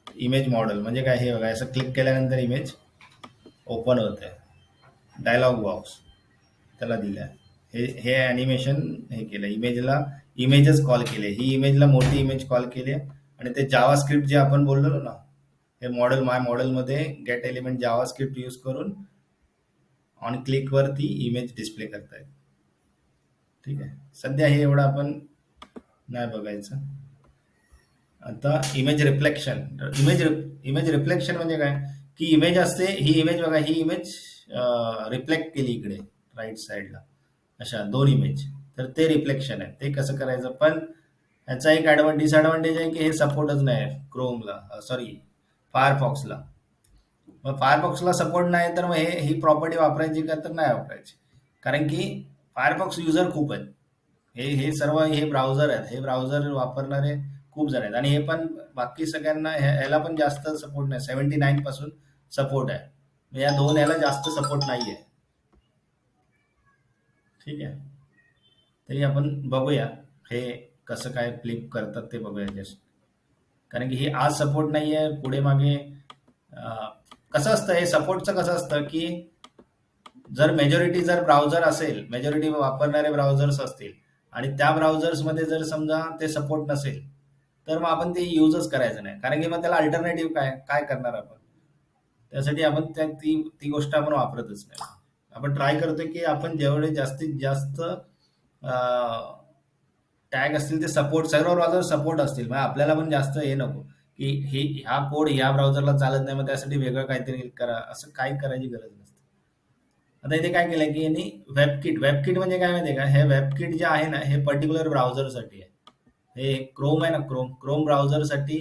इमेज मॉडेल म्हणजे काय हे बघा. असं क्लिक केल्यानंतर इमेज ओपन होते. डायलॉग बॉक्स त्याला दिलाय. हे हे ॲनिमेशन हे केलं. इमेजला इमेजच कॉल केले. ही इमेजला मोठी इमेज कॉल केली आहे आणि ते जावा स्क्रिप्ट जे आपण बोललो ना हे मॉडेल माय मॉडेलमध्ये गेट एलिमेंट जावा स्क्रिप्ट यूज करून ऑन क्लिकवरती इमेज डिस्प्ले करतायत. ठीक आहे. सध्या हे एवढं आपण नाही बघायचं. आता इमेज रिफ्लेक्शन. इमेज रिफ्लेक्शन म्हणजे काय की इमेज असते. ही इमेज बघा, ही इमेज रिफ्लेक्ट केली इकडे राईट साईडला अशा 2 इमेज. तर ते रिफ्लेक्शन आहे. ते कसं करायचं. पण ह्याचा एक डिसएडव्हान्टेज आहे की हे सपोर्टच नाही क्रोमला सॉरी फायरफॉक्सला. मग फायरफॉक्सला सपोर्ट नाही तर मग ही प्रॉपर्टी वापरायची का तर नाही वापरायची. कारण की फायरफॉक्स युजर खूप आहेत. हे हे सर्व हे ब्राउझर आहेत. हे ब्राउझर वापरणारे खूप जण आहेत आणि हे पण बाकी सगळ्यांना ह्याला पण जास्त सपोर्ट नाही. 79 पासून सपोर्ट आहे. या 2 याला जास्त सपोर्ट नाहीये. ठीक आहे. तरी आपण बघूया हे कसं काय फ्लिप करतात ते बघूया जस्ट. कारण की हे आज सपोर्ट नाहीये पुढे मागे कसं असतं हे सपोर्टचं कसं असतं की जर मेजॉरिटी जर ब्राउझर असेल, मेजॉरिटी वापरणारे ब्राउझर्स असतील आणि त्या ब्राउझर्समध्ये जर समजा ते सपोर्ट नसेल तर मग आपण ते यूजच करायचं नाही. कारण की मग त्याला अल्टरनेटिव्ह काय काय करणार आपण. त्यासाठी आपण ती ती गोष्ट आपण वापरतच नाही. आपण ट्राय करतो की आपण जेवढे जास्तीत जास्त टॅग असतील ते सपोर्ट सर्व ब्राउझर सपोर्ट असतील. मग आपल्याला पण जास्त हे नको की हे हा कोड ह्या ब्राउझरला चालत नाही मग त्यासाठी वेगळं काहीतरी करा. असं काही करायची गरज नसते. आता इथे काय केलंय की यांनी वेबकिट म्हणजे काय माहितीये का. हे वेबकिट जे आहे ना हे पर्टिक्युलर ब्राउझरसाठी आहे. हे क्रोम आहे ना क्रोम ब्राउझरसाठी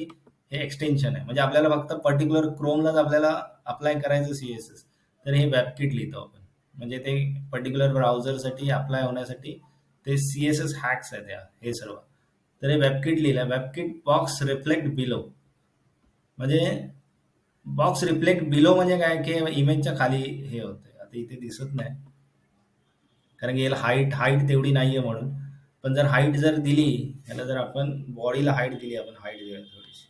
हे एक्सटेन्शन आहे. म्हणजे आपल्याला फक्त पर्टिक्युलर क्रोमलाच आपल्याला अप्लाय करायचं CSS. तर हे वेबकिट लिहितो आपण. म्हणजे ते पर्टिक्युलर ब्राउझरसाठी अप्लाय होण्यासाठी ते CSS हॅक्स आहेत हे सर्व. तर हे वेबकिट लिहिलं. WebKit box reflect below. म्हणजे बॉक्स रिफ्लेक्ट बिलो म्हणजे काय की इमेजच्या खाली हे होते. आता इथे दिसत नाही कारण की याला हाईट तेवढी नाहीये म्हणून. पण जर हाईट जर दिली, याला जर आपण बॉडीला हाईट दिली, आपण हाईट देऊया थोडीशी.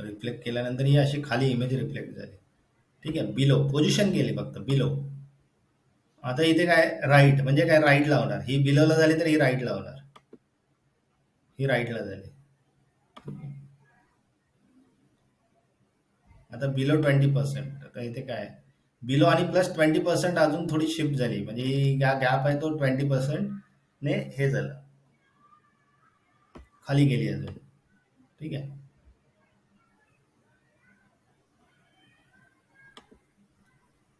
रिफ्लेक्ट केल्यानंतर ही अशी खाली इमेज रिफ्लेक्ट झाली. ठीक आहे. बिलो पोझिशन केली फक्त बिलो. आता इथे काय राईट म्हणजे काय राईट लावणार. ही बिलोला झाली तर ही राईट लावणार. ही राईटला झाली. आता बिलो 20%. आता इथे काय बिलो आणि प्लस 20% अजून थोडी शिफ्ट झाली. म्हणजे ही गॅप आहे तो 20% ने हे झालं, खाली गेली अजून. ठीक आहे.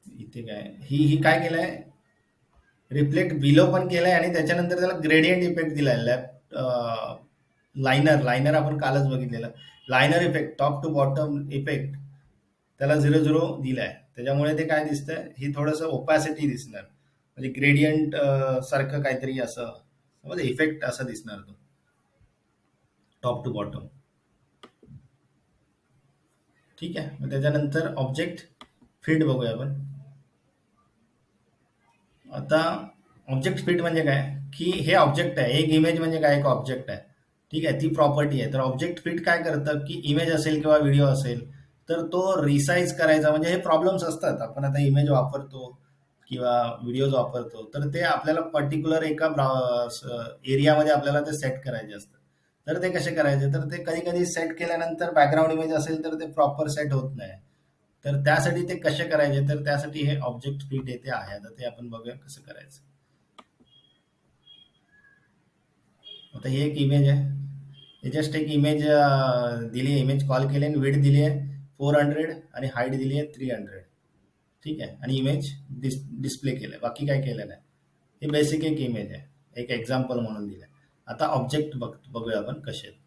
इथे काय ही काय केलंय, रिफ्लेक्ट बिलो पण केलंय आणि त्याच्यानंतर त्याला ग्रेडियंट इफेक्ट दिलाय. लायनर आपण कालच बघितलेलं. Linear effect, top to bottom effect, त्याला 0-0 दिलाय. त्याच्यामुळे ते काय दिसतंय, ही थोडंसं ओपॅसिटी दिसणार. म्हणजे ग्रेडियंट सारखं काहीतरी असं समज इफेक्ट असा दिसणार तो, टॉप टू बॉटम. ठीक आहे. मग त्याच्यानंतर ऑब्जेक्ट फिट बघूया आपण. आता ऑब्जेक्ट फिट म्हणजे काय की हे ऑब्जेक्ट आहे. एक इमेज म्हणजे काय, एक ऑब्जेक्ट आहे. ठीक आहे. ती प्रॉपर्टी आहे. तर ऑब्जेक्ट फिट काय करतं की इमेज असेल किंवा व्हिडिओ असेल तर तो रिसाईज करायचा. म्हणजे हे प्रॉब्लेम्स असतात. आपण आता इमेज वापरतो किंवा व्हिडिओज वापरतो तर ते आपल्याला पर्टिक्युलर एका एरियामध्ये आपल्याला ते सेट करायचे असतात. तर ते कसे करायचे, तर ते कधी कधी सेट केल्यानंतर बॅकग्राऊंड इमेज असेल तर ते प्रॉपर सेट होत नाही. तर त्यासाठी ते कसे करायचे, तर त्यासाठी हे ऑब्जेक्ट फिट येथे आहे. आता ते आपण बघूया कसं करायचं. आता ही एक इमेज आहे. हे जस्ट एक इमेज दिली आहे. इमेज कॉल केली आणि विड्थ दिली आहे 400 आणि हाईट दिली आहे 300. ठीक आहे. आणि इमेज डिस्प्ले केलं आहे. बाकी काय केलं नाही. हे बेसिक एक इमेज आहे. एक एक्झाम्पल म्हणून दिलं आहे. आता ऑब्जेक्ट बघूया आपण कसे आहेत.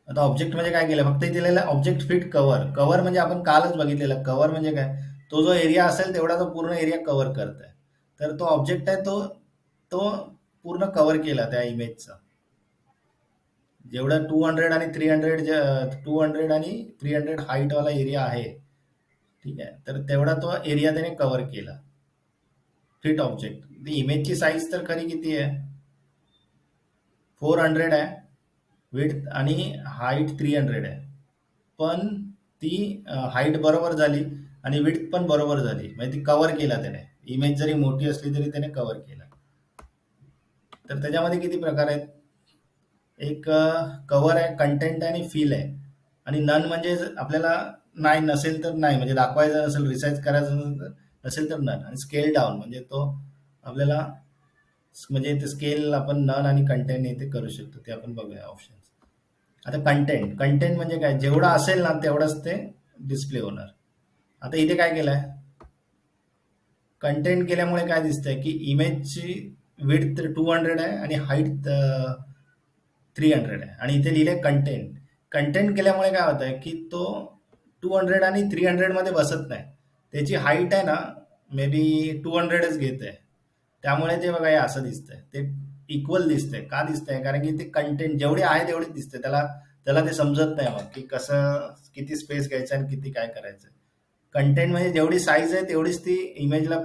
आता ऑब्जेक्ट म्हणजे काय केलं, फक्त इथे दिलेलं ऑब्जेक्ट फिट कव्हर. कव्हर म्हणजे आपण कालच बघितलेलं. कव्हर म्हणजे काय, तो जो एरिया असेल तेवढा तो पूर्ण एरिया कव्हर करत आहे. तर तो ऑब्जेक्ट आहे तो तो पूर्ण कव्हर केला त्या इमेजचा. जेवढा 200 आणि 300 200 आणि 300 हाईट वाला एरिया आहे. ठीक आहे. तर तेवढा तो एरिया त्याने कव्हर केला. Fit object. इमेजची साईज तर खरी किती आहे, 400 आहे. विड्थ आणि हाईट 300 आहे. पण ती हाईट बरोबर झाली आणि विड्थ पण बरोबर झाली. म्हणजे ती कव्हर केला त्याने. इमेज जरी मोठी असली तरी त्याने कव्हर केला. तर त्याच्यामध्ये किती प्रकार आहेत. एक कव्हर आहे, कंटेंट आहे आणि फील आहे. आणि नन म्हणजे आपल्याला नाही, नसेल तर नाही, म्हणजे दाखवायचं नसेल, रिसाईज करायचं नसेल तर नन. आणि स्केल डाऊन म्हणजे तो आपल्याला म्हणजे ते स्केल आपण नन आणि कंटेंट इथे करू शकतो. ते आपण बघूया ऑप्शन. आता कंटेंट म्हणजे काय, जेवढा असेल ना तेवढंच ते डिस्प्ले होणार. आता इथे काय केलंय, कंटेंट केल्यामुळे काय दिसतंय की इमेजची विड्थ 200 आहे आणि हाईट 300 आहे. आणि इथे लिहिले कंटेंट. कंटेंट केल्यामुळे काय होत आहे की तो 200 आणि 300 मध्ये बसत नाही. त्याची हाईट आहे ना, मे बी 200च घेत आहे. त्यामुळे ते बघा हे असं दिसतंय. ते इक्वल दिसतंय. का दिसतंय, कारण की ते कंटेंट जेवढे आहे तेवढीच दिसते. त्याला त्याला ते समजत नाही मग की कसं किती स्पेस घ्यायचं आणि किती काय करायचं. कंटेंट म्हणजे जेवढी साईज आहे तेवढीच ती इमेजला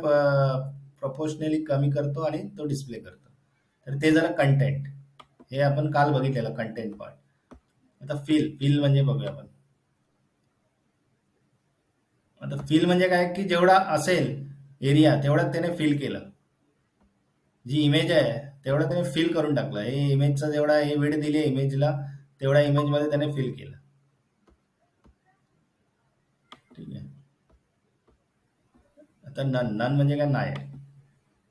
प्रपोर्शनली कमी करतो आणि तो डिस्प्ले करतो. तर ते झालं कंटेंट. हे आपण काल बघितलेलं कंटेंट पार्ट. आता फील म्हणजे बघूया आपण. आता फील म्हणजे काय की जेवढा असेल एरिया तेवढा त्याने फिल केलं. जी इमेज आहे तेवढा त्याने फिल करून टाकलं. हे इमेजचा जेवढा हे वेळ दिली आहे इमेजला तेवढ्या इमेजमध्ये त्याने फिल केलं. ठीक आहे. आता नन नन म्हणजे काय, नाही,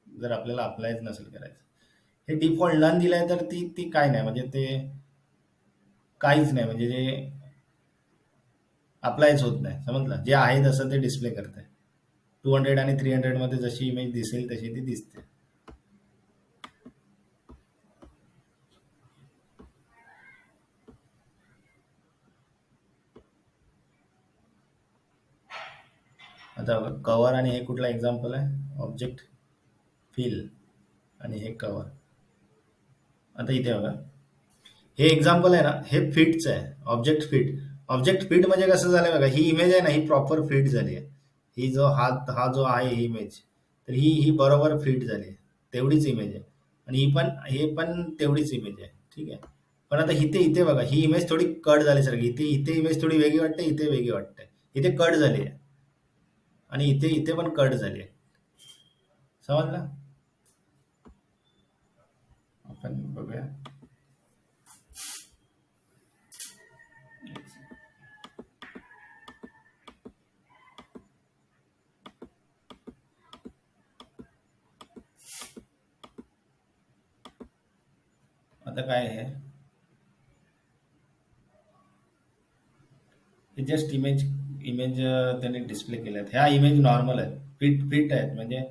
जर आपल्याला अप्लायच नसेल करायचं. हे डिफॉल्ट नन दिलंय तर ती ती काय नाही. म्हणजे ते काहीच नाही, म्हणजे जे अप्लायच होत नाही, समजलं? जे आहे तसं ते डिस्प्ले करते. 200 आणि 300 मध्ये जशी इमेज दिसेल तशी ती दिसते. आता कवर आणि हे कुठला एक्झाम्पल आहे? ऑब्जेक्ट फिल आणि हे कवर. आता इथे बघा, हे एक्झाम्पल आहे ना, हे फिटचं आहे, ऑब्जेक्ट फिट. ऑब्जेक्ट फिट म्हणजे कसं झालंय बघा, ही इमेज आहे ना, ही प्रॉपर फिट झाली आहे. ही जो हा जो आहे इमेज, तर ही ही बरोबर फिट झाली आहे. तेवढीच इमेज आहे. आणि ही पण, हे पण तेवढीच इमेज आहे. ठीक आहे. पण आता इथे इथे बघा, ही इमेज थोडी कट झाल्यासारखी, इथे इथे इमेज थोडी वेगळी वाटते, इथे वेगळी वाटते. इथे कट झाली आहे आणि इथे इथे पण कट झाली आहे. समजलं? आपण बघूया. आता काय आहे, हे जस्ट इमेज इमेज त्यांनी डिस्प्ले केल्या आहेत. ह्या इमेज नॉर्मल आहेत, फिट फिट आहेत, म्हणजे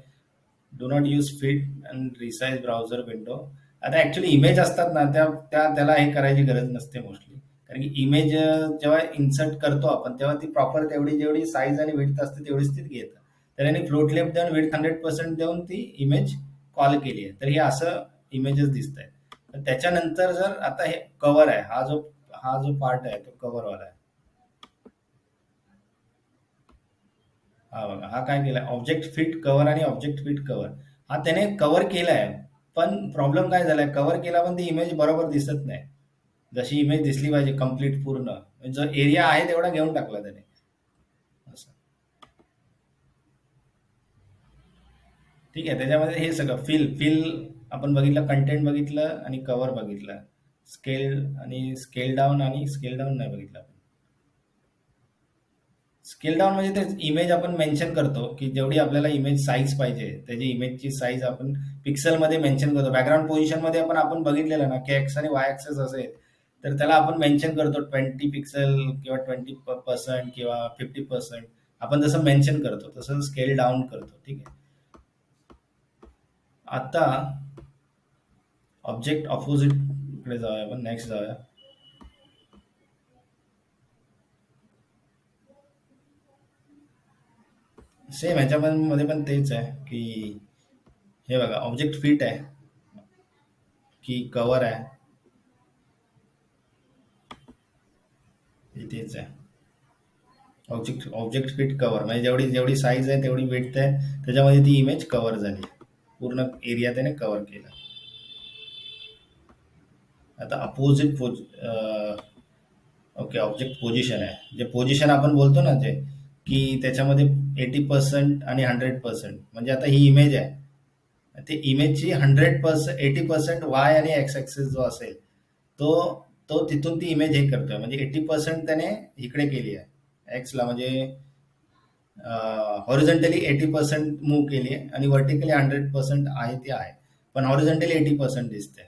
do not use fit and resize browser window. आता ऍक्च्युली इमेज असतात ना, त्याला हे करायची गरज नसते मोस्टली. कारण की इमेज जेव्हा इन्सर्ट करतो आपण, तेव्हा ती प्रॉपर तेवढी जेवढी साईज आणि विड्थ असते तेवढीच ती घेतं. तर यांनी फ्लोट लेफ्ट देऊन विड्थ 100% देऊन ती इमेज कॉल केली आहे. तर हे असं इमेजेस दिसत आहेत. त्याच्यानंतर जर आता हे कव्हर आहे, हा जो पार्ट आहे तो कव्हरवाला आहे. हा बघा, हा काय केलाय, ऑब्जेक्ट फिट कव्हर आणि ऑब्जेक्ट फिट कव्हर. हा त्याने कव्हर केलाय, पण प्रॉब्लेम काय झालाय, कव्हर केला पण ती इमेज बरोबर दिसत नाही. जशी इमेज दिसली पाहिजे कम्प्लीट पूर्ण, म्हणजे जो एरिया आहे तेवढा घेऊन टाकला त्याने. असं. ठीक आहे. त्याच्यामध्ये हे सगळं फिल फिल आपण बघितलं, कंटेंट बघितलं आणि कव्हर बघितलं. स्केल डाऊन आणि स्केल डाऊन नाही बघितलं आपण. स्केल डाऊन म्हणजे ते इमेज आपण मेन्शन करतो, की जेवढी आपल्याला इमेज साईज पाहिजे त्याची इमेजची साईज आपण पिक्सेलमध्ये मेन्शन करतो. बॅकग्राऊंड पोझिशनमध्ये आपण आपण बघितलेलं ना, की एक्स आणि वाय ऍक्सेस असेल तर त्याला आपण मेन्शन करतो 20 पिक्सेल किंवा 20% किंवा 50%. आपण जसं मेन्शन करतो तसं स्केल डाऊन करतो. ठीक आहे. आता ऑब्जेक्ट अपोजिट कडे जाऊया, आपण नेक्स्ट जाऊया. सेम ह्याच्यामध्ये पण तेच आहे, की हे बघा, ऑब्जेक्ट फिट आहे की कव्हर आहे, हे तेच आहे. ऑब्जेक्ट ऑब्जेक्ट फिट कव्हर म्हणजे जेवढी जेवढी साईज आहे तेवढी विड्थ आहे, त्याच्यामध्ये ती इमेज कव्हर झाली, पूर्ण एरिया त्याने कव्हर केला. आता अपोजिट ओके, ऑब्जेक्ट पोझिशन आहे. जे पोझिशन आपण बोलतो ना, जे की त्याच्यामध्ये 80% आणि 100%, म्हणजे आता ही इमेज आहे, ते इमेजची 100%, 80% वाय आणि एक्स ऍक्सिस जो असेल, तो तो तिथून ती इमेज हे करतोय, म्हणजे 80% त्याने इकडे केली आहे एक्सला, म्हणजे हॉरिझॉन्टली 80% मूव्ह केली आहे आणि व्हर्टिकली 100% आहे ती आहे. पण हॉरिझॉन्टली 80% दिसते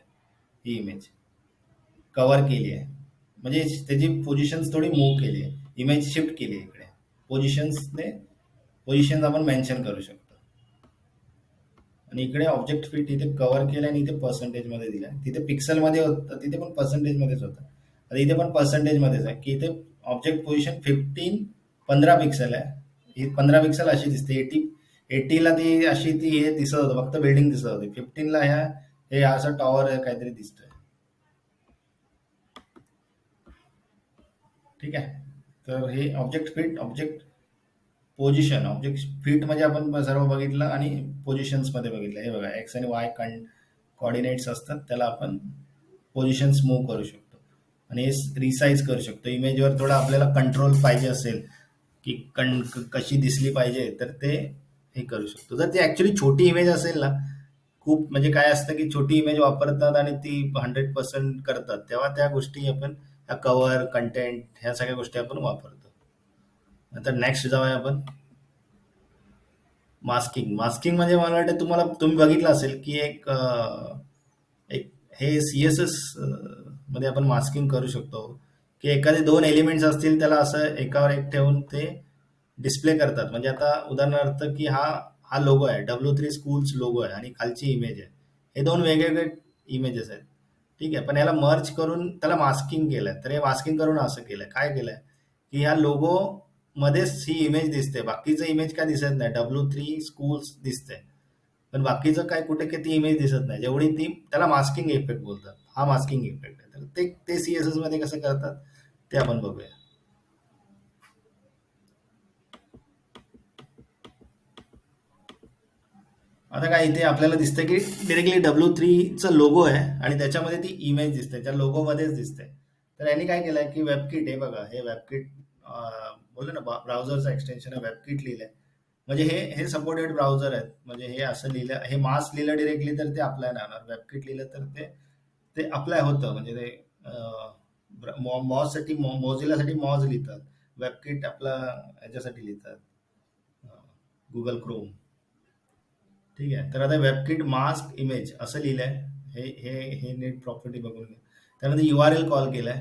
ही इमेज, कव्हर केली आहे. म्हणजे त्याची पोझिशन्स थोडी मूव्ह केली आहे, इमेज शिफ्ट केली आहे इकडे. पोझिशन्सने पोझिशन्स आपण मेन्शन करू शकतो. आणि इकडे ऑब्जेक्ट फिट इथे कव्हर केलं आणि इथे पर्सेंटेज मध्ये दिलं. तिथे पिक्सल मध्ये होतं, तिथे पण पर्सेंटेज मध्येच होतं. आता इथे पण पर्सेंटेज मध्येच आहे, की इथे ऑब्जेक्ट पोझिशन 15 पिक्सल आहे. ही 15 पिक्सल अशी दिसते. 80ला ती अशी ती हे दिसत होतं, फक्त बिल्डिंग दिसत होती. 15ला हे असं टॉवर काहीतरी दिसतंय. ठीक आहे. तर हे object fit, object position. Object fit म्हणजे आपण सर्व बघितलं आणि पोझिशन्स मध्ये बघितलं. हे बघा, एक्स आणि वाय कॉर्डिनेट्स असतात, त्याला आपण पोझिशन्स मूव्ह करू शकतो आणि हे रिसाईज करू शकतो. इमेजवर थोडा आपल्याला कंट्रोल पाहिजे असेल, की कशी दिसली पाहिजे, तर ते हे करू शकतो. जर ती ऍक्च्युली छोटी इमेज असेल ना, खूप म्हणजे काय असतं, की छोटी इमेज वापरतात आणि ती 100% करतात, तेव्हा त्या गोष्टी आपण कव्हर, कंटेंट ह्या सगळ्या गोष्टी आपण वापरतो. नंतर नेक्स्ट जाऊया आपण. मास्किंग. मास्किंग म्हणजे मला वाटतं तुम्ही बघितलं असेल, की एक हे सी एस एस मध्ये आपण मास्किंग करू शकतो. की एखादे दोन एलिमेंट्स असतील त्याला असं एकावर एक ठेवून ते डिस्प्ले करतात. म्हणजे आता उदाहरणार्थ की हा लोगो आहे, W3 स्कूल्स लोगो आहे आणि खालची इमेज आहे. हे दोन वेगवेगळे इमेजेस आहेत. ठीक आहे, पण याला मर्ज करून त्याला मास्किंग केलंय. तर हे मास्किंग करून असं केलंय, काय केलंय की ह्या लोगो मध्येच ही इमेज दिसते, बाकीचं इमेज काय दिसत नाही. W3 स्कूल्स दिसते, पण बाकीचं काय कुठे किती इमेज दिसत नाही. जेवढी ती, त्याला मास्किंग इफेक्ट बोलतात. हा मास्किंग इफेक्ट आहे. तर ते सीएसएस मध्ये कसं करतात ते आपण बघूया. आता काय इथे आपल्याला दिसतं की डिरेक्टली W3चं लोगो आहे आणि त्याच्यामध्ये ती इमेज दिसते, त्या लोगो मध्येच दिसते. तर यांनी काय केलंय की वेबकिट, हे बघा, हे वेबकिट बोललो ना, ब्राउझरचं एक्सटेन्शन आहे, वेबकिट लिहिलंय. म्हणजे हे हे सपोर्टेड ब्राउझर आहेत. म्हणजे हे असं लिहिलं, हे मास लिहिलं डिरेक्टली तर ते अप्लाय नाही होणार. वेबकिट लिहिलं तर ते ते अप्लाय होतं. म्हणजे ते मॉजसाठी मोझिलासाठी मॉज लिहितात, वेबकिट आपला ह्याच्यासाठी लिहितात, गुगल क्रोम. ठीक आहे, तर आता वेबकिट मास्क इमेज असं लिहिलंय. हे हे हे नीट प्रॉपर्टी बघून घ्या. त्यामध्ये URL कॉल केलाय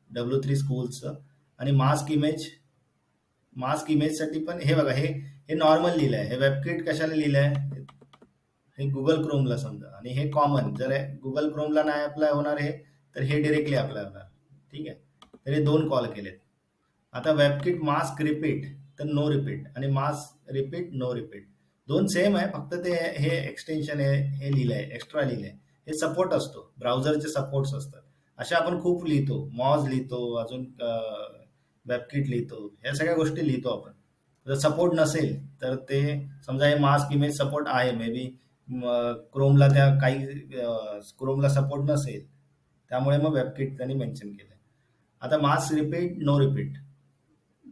W3 स्कूलचं. आणि मास्क इमेजसाठी पण हे बघा, हे हे नॉर्मल लिहिलंय. हे वेबकिट कशाला लिहिलंय, हे गुगल क्रोमला समजा, आणि हे कॉमन. जर गुगल क्रोमला नाही अप्लाय होणार हे, तर हे डिरेक्टली अप्लाय होणार. ठीक आहे, तर हे दोन कॉल केलेत. आता वेबकिट मास्क रिपीट तर नो रिपीट, आणि मास्क रिपीट नो रिपीट दोन सेम आहे. फक्त ते हे एक्सटेन्शन आहे, हे लिहिलंय, एक्स्ट्रा लिहिलंय. हे सपोर्ट असतो, ब्राउझरचे सपोर्ट्स असतात. अशा आपण खूप लिहितो, मॉज लिहितो, अजून वेबकिट लिहितो, ह्या सगळ्या गोष्टी लिहितो आपण. जर सपोर्ट नसेल तर ते, समजा हे मास्क इमेज सपोर्ट आहे, मे बी क्रोमला, त्या काही क्रोमला सपोर्ट नसेल, त्यामुळे मग वेबकिट त्यांनी मेन्शन केलंय. आता mask repeat no repeat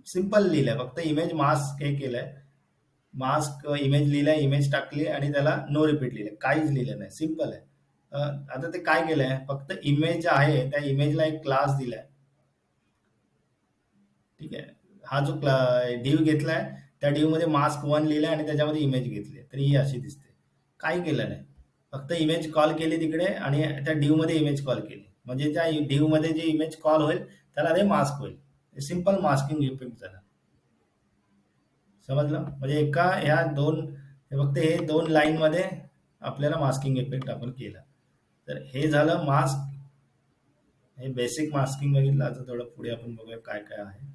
simple लिहिलंय, फक्त इमेज मास्क हे केलंय, मास्क इमेज लिहिलंय, इमेज टाकली आणि त्याला नो रिपीट लिहिलंय, काहीच लिहिलं नाही, सिंपल आहे. आता ते काय केलंय, फक्त इमेज आहे त्या इमेजला एक क्लास दिलाय. ठीक आहे, हा जो डिव घेतलाय, त्या डिव मध्ये मास्क 1 लिहिलंय आणि त्याच्यामध्ये इमेज घेतली, तर ही अशी दिसते. काही केलं नाही, फक्त इमेज कॉल केली तिकडे आणि त्या डिव मध्ये इमेज कॉल केली. म्हणजे त्या डिव मध्ये जे इमेज कॉल होईल त्याला ते मास्क होईल. सिंपल मास्किंग इफेक्ट झाला. समजलं? म्हणजे एका ह्या दोन, हे फक्त हे दोन लाईन मध्ये आपल्याला मास्किंग इफेक्ट आपण केला. तर हे झालं मास्क. हे बेसिक मास्किंग बघितलं. आता थोडं पुढे आपण बघूया काय काय आहे.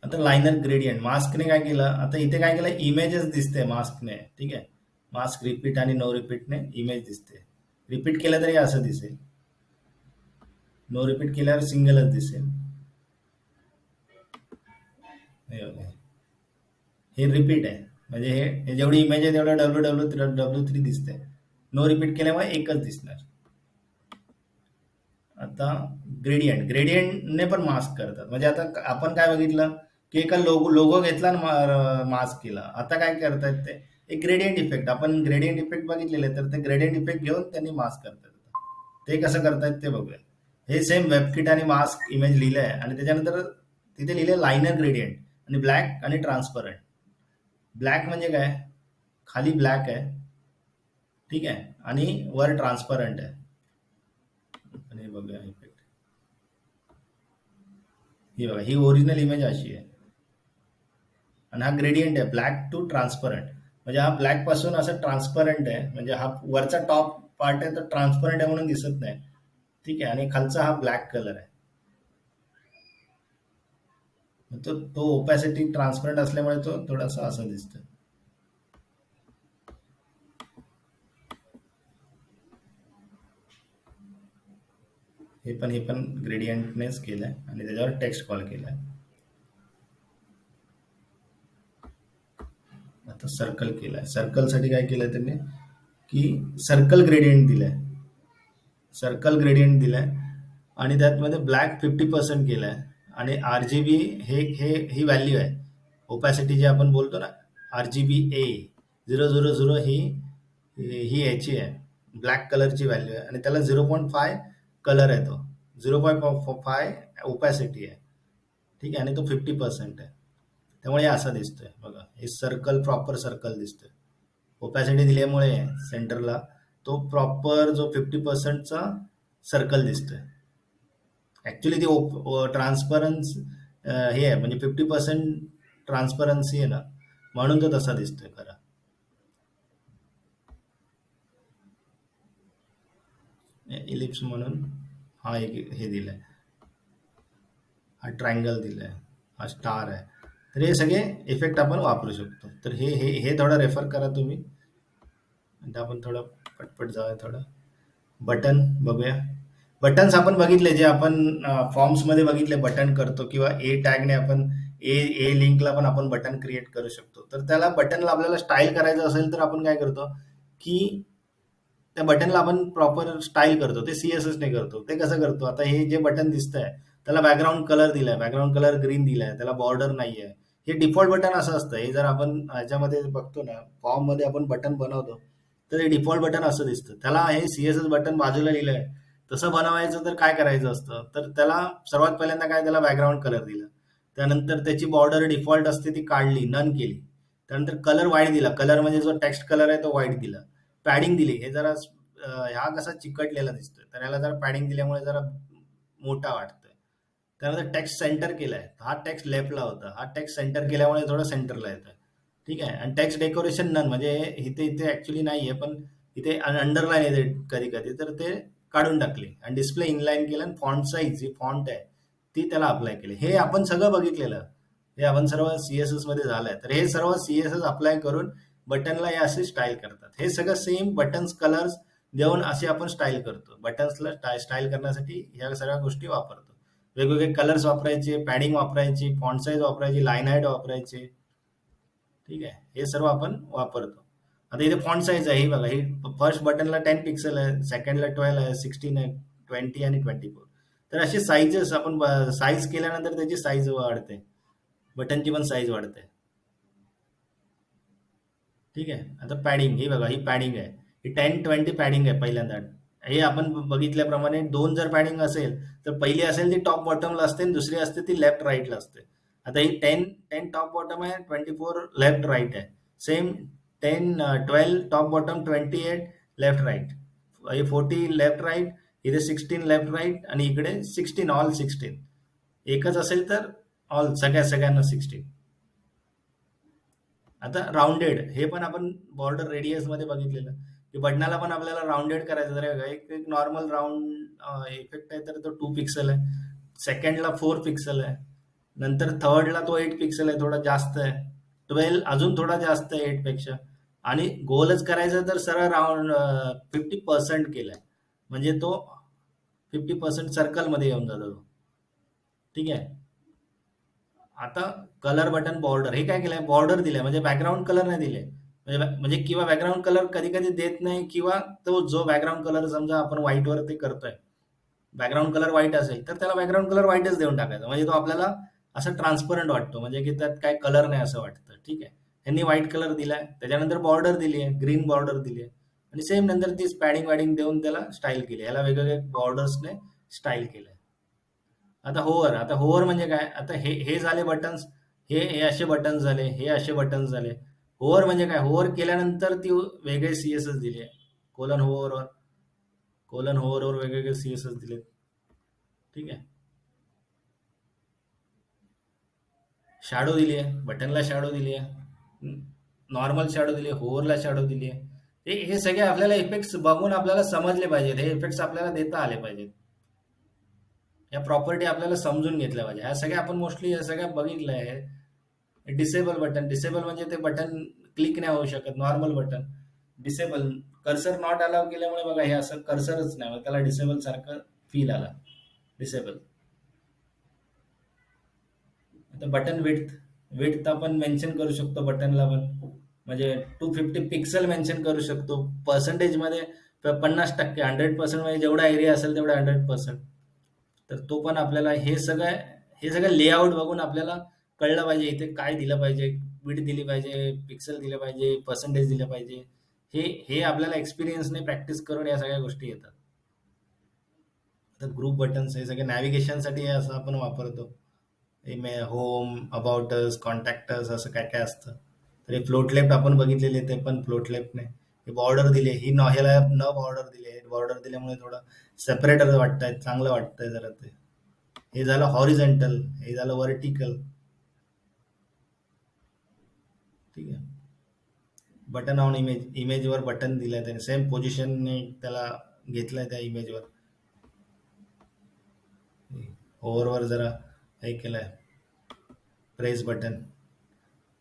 आता लायनर ग्रेडियंट मास्कने काय केलं, आता इथे काय केलं, इमेजेस दिसते मास्कने. ठीक आहे, मास्क रिपीट आणि नो रिपीटने इमेज दिसते. रिपीट केलं तरी असं दिसेल, नो रिपीट केल्यावर सिंगलच दिसेल. हे बघा, हे रिपीट आहे. म्हणजे हे जेवढी इमेज आहे तेवढं W3 दिसते. नो रिपीट केल्यामुळे एकच दिसणार. आता ग्रेडियंटने पण मास्क करतात. म्हणजे आता आपण काय बघितलं की एका लोगो लोगो घेतला आणि मास्क केला. आता काय करतायत ते, एक ग्रेडियंट इफेक्ट, आपण ग्रेडियंट इफेक्ट बघितलेले, तर ते ग्रेडियंट इफेक्ट घेऊन त्यांनी मास्क करतात. ते कसं करतायत ते बघूया. हे सेम वेबकिट आणि मास्क इमेज लिहिलंय आणि त्याच्यानंतर तिथे लिहिलंय लायनर ग्रेडियंट आणि ब्लॅक आणि ट्रान्सपरंट. ब्लॅक म्हणजे काय, खाली ब्लॅक आहे, ठीक आहे, आणि वर ट्रान्सपरंट आहे. आणि बघूया इफेक्ट, ही बघा, ही ओरिजिनल इमेज अशी आहे आणि हा ग्रेडियंट आहे, ब्लॅक टू ट्रान्सपरंट. म्हणजे हा ब्लॅक पासून असं ट्रान्सपरंट आहे, म्हणजे हा वरचा टॉप पार्ट आहे तो ट्रान्सपरंट आहे म्हणून दिसत नाही. ठीक आहे, आणि खालचा हा ब्लॅक कलर आहे. तो ओपॅसिटी ट्रान्सपरंट असल्यामुळे तो थोडासा असं दिसतो. हे पण ग्रेडियंटनेच केलंय आणि त्याच्यावर टेक्स्ट कॉल केलाय. आता सर्कल केलाय. सर्कलसाठी काय केलंय त्यांनी की सर्कल ग्रेडियंट दिलाय, सर्कल ग्रेडियंट दिलाय आणि त्यातमध्ये ब्लॅक 50% केलाय. आणि RGB हे हे ही व्हॅल्यू आहे, ओपॅसिटी जे आपण बोलतो ना, RGBA 000, ही ही याची आहे, ब्लॅक कलरची व्हॅल्यू आहे आणि त्याला 0.5 कलर आहे, तो 0.5 ओपॅसिटी आहे. ठीक आहे, आणि तो 50% आहे. त्यामुळे हे असा दिसतोय बघा, हे सर्कल, प्रॉपर सर्कल दिसतोय. ओपॅसिटी दिल्यामुळे सेंटरला तो प्रॉपर जो 50%चा सर्कल दिसतोय. ऍक्च्युली ती ट्रान्सपरन्स हे आहे, म्हणजे 50% ट्रान्सपरन्सी आहे ना, म्हणून तो तसा दिसतोय खरा. इलिप्स म्हणून हा एक हे दिलाय, हा ट्रायंगल दिलाय, हा स्टार आहे. तर हे सगळे इफेक्ट आपण वापरू शकतो. तर हे थोडं रेफर करा तुम्ही. आता आपण थोडं पटपट जाऊया थोडं. बटन बघूया. बटन्स आपण बघितले, जे आपण फॉर्म्समध्ये बघितले बटन करतो, किंवा ए टॅगने आपण ए ए लिंकला पण आपण बटन क्रिएट करू शकतो. तर त्याला बटनला आपल्याला स्टाईल करायचं असेल तर आपण काय करतो, की त्या बटनला आपण प्रॉपर स्टाईल करतो. ते सीएसएस ने करतो. ते कसं करतो, आता हे जे बटन दिसतंय त्याला बॅकग्राऊंड कलर दिलाय, बॅकग्राऊंड कलर ग्रीन दिलाय, त्याला बॉर्डर नाहीये. हे डिफॉल्ट बटन असं असतं. हे जर आपण ह्याच्यामध्ये बघतो ना, फॉर्म मध्ये आपण बटन बनवतो, तर हे डिफॉल्ट बटन असं दिसतं. त्याला हे सीएसएस बटन बाजूला लिहिलंय. तसं बनवायचं तर काय करायचं असतं, तर त्याला सर्वात पहिल्यांदा काय, त्याला बॅकग्राऊंड कलर दिला. त्यानंतर त्याची बॉर्डर डिफॉल्ट असते ती काढली, नन केली. त्यानंतर कलर व्हाईट दिला. कलर म्हणजे जो टेक्स्ट कलर आहे तो व्हाईट दिला. पॅडिंग दिली. हे जरा हा कसा चिकटलेला दिसतोय, तर याला जरा पॅडिंग दिल्यामुळे जरा मोठा वाटतोय. त्यानंतर टेक्स्ट सेंटर केलाय. हा टेक्स्ट लेफ्टला होता, हा टेक्स्ट सेंटर केल्यामुळे थोडं सेंटरला येतोय. ठीक आहे. आणि टेक्स्ट डेकोरेशन नन, म्हणजे इथे इथे ऍक्च्युली नाहीये, पण इथे अंडरलाईन येते कधी कधी, तर ते काढून टाकले. आणि डिस्प्ले इनलाईन केलं, आणि फॉन्ट साईज जी फॉन्ट आहे ती त्याला अप्लाय केली. हे आपण सगळं बघितलेलं. हे आपण सर्व सीएसएस मध्ये झालंय. तर हे सर्व सीएसएस अप्लाय करून बटनला हे असे स्टाईल करतात. हे सगळं सेम बटन्स कलर्स देऊन असे आपण स्टाईल करतो. बटन्सला स्टाईल करण्यासाठी ह्या सगळ्या गोष्टी वापरतो. वेगवेगळे कलर्स वापरायचे, पॅडिंग वापरायची, फॉन्ट साईज वापरायची, लाईन हाईट वापरायचे. ठीक आहे. हे सर्व आपण वापरतो. आता इथे फॉन्ट साईज आहे, ही बघा. ही फर्स्ट बटनला 10 पिक्सल आहे, सेकंडला 12 आहे, 16 आहे, 20 आणि 24. तर असे साईजेस आपण साईज केल्यानंतर त्याची साईज वाढते, बटनची पण साईज वाढते. ठीक आहे. आता पॅडिंग, ही बघा, ही पॅडिंग आहे. ही 10-20 पॅडिंग आहे पहिल्यांदा. हे आपण बघितल्याप्रमाणे दोन जर पॅडिंग असेल, तर पहिली असेल ती टॉप बॉटमला असते, आणि दुसरी असते ती लेफ्ट राईटला असते. आता ही 10 टॉप बॉटम आहे, 24 लेफ्ट राईट आहे. Same 10 12 top bottom, 28 left right. हे 40 लेफ्ट राईट, इथे 16 लेफ्ट राईट, आणि इकडे 16 ऑल 16. एकच असेल तर ऑल सगळ्यांना 16. आता राउंडेड, हे पण आपण बॉर्डर रेडियस मध्ये बघितलेलं, की बटनाला पण आपल्याला राउंडेड करायचं. तर एक एक नॉर्मल राऊंड इफेक्ट आहे, तर तो 2 पिक्सल आहे. सेकंडला 4 पिक्सल आहे. नंतर थर्डला तो 8 पिक्सल आहे, थोडा जास्त आहे. 12 अजून थोडा जास्त आहे 8 पेक्षा. आणि गोलच करायचं तर सरळ राऊंड 50% केलाय, म्हणजे तो 50% सर्कलमध्ये येऊन जातो तो. ठीक आहे. आता कलर बटन बॉर्डर, हे काय केलंय, बॉर्डर दिलाय, म्हणजे बॅकग्राऊंड कलर नाही दिले. म्हणजे किंवा बॅकग्राऊंड कलर कधी कधी देत नाही, किंवा तो जो बॅकग्राऊंड कलर समजा आपण व्हाईट वर ते करतोय, बॅकग्राऊंड कलर व्हाईट असेल तर त्याला बॅकग्राऊंड कलर व्हाईटच देऊन टाकायचा, म्हणजे तो आपल्याला असं ट्रान्सपरंट वाटतो, म्हणजे की त्यात काय कलर नाही असं वाटतं. ठीक आहे. त्यांनी व्हाईट कलर दिलाय, त्याच्यानंतर बॉर्डर दिली आहे, ग्रीन बॉर्डर दिली आहे. आणि सेम नंतर तीच पॅडिंग वॅडिंग देऊन त्याला स्टाईल केली. याला वेगवेगळे बॉर्डर्सने स्टाईल केलंय. आता होवर म्हणजे काय, आता हे झाले बटन्स. हे हे असे बटन्स झाले, हे असे बटन्स झाले. होवर म्हणजे काय, होवर केल्यानंतर ती वेगळे सीएसएस दिले. कोलन होवरवर कोलन होवरवर वेगवेगळे सीएसएस दिले. ठीक आहे. शॅडो दिली आहे, बटनला शॅडो दिली आहे, नॉर्मल शॅडो दिली आहे, होवरला शॅडो दिली आहे. हे सगळे आपल्याला इफेक्ट्स बघून आपल्याला समजले पाहिजेत. हे इफेक्ट्स आपल्याला देता आले पाहिजेत. या प्रॉपर्टी आपल्याला समजून घेतल्या पाहिजे. ह्या सगळ्या आपण मोस्टली या सगळ्या बघितलं आहे. डिसेबल बटन, डिसेबल म्हणजे ते बटन क्लिक नाही होऊ शकत, normal button. Disable, cursor not allow केल्यामुळे बघा हे असं कर्सरच नाही, त्याला डिसेबल सारखं फील आला. डिसेबल. आता बटन विड्थ, विड्थ आपण मेन्शन करू शकतो बटनला पण, म्हणजे 250 पिक्सल मेन्शन करू शकतो. पर्सेंटेज मध्ये 50%, 100% म्हणजे जेवढा एरिया असेल तेवढा 100%. तर तो पण आपल्याला हे सगळं लेआउट बघून आपल्याला कळलं पाहिजे इथे काय दिलं पाहिजे. विड्थ दिली पाहिजे, पिक्सल दिले पाहिजे, पर्सेंटेज दिलं पाहिजे. हे हे आपल्याला एक्सपिरियन्सने प्रॅक्टिस करून या सगळ्या गोष्टी येतात. तर ग्रुप बटन्स हे सगळे नॅव्हिगेशनसाठी असं आपण वापरतो. होम, अबाउटस, कॉन्टॅक्टस, असं काय काय असतं. तर हे फ्लोट लेफ्ट आपण बघितलेले, ते पण फ्लोट लेफ्ट नाही. हे बॉर्डर दिले, ही न ह्याला न बॉर्डर दिले, बॉर्डर दिल्यामुळे थोडं सेपरेटर वाटतंय, चांगलं वाटतंय जरा ते. हे झालं हॉरिझॉन्टल, हे झालं व्हर्टिकल. ठीक आहे. बटन ऑन इमेज, इमेजवर बटन दिलंय त्याने, सेम पोझिशनने त्याला घेतलंय त्या इमेजवर. ओव्हरवर जरा हे केलंय, press button.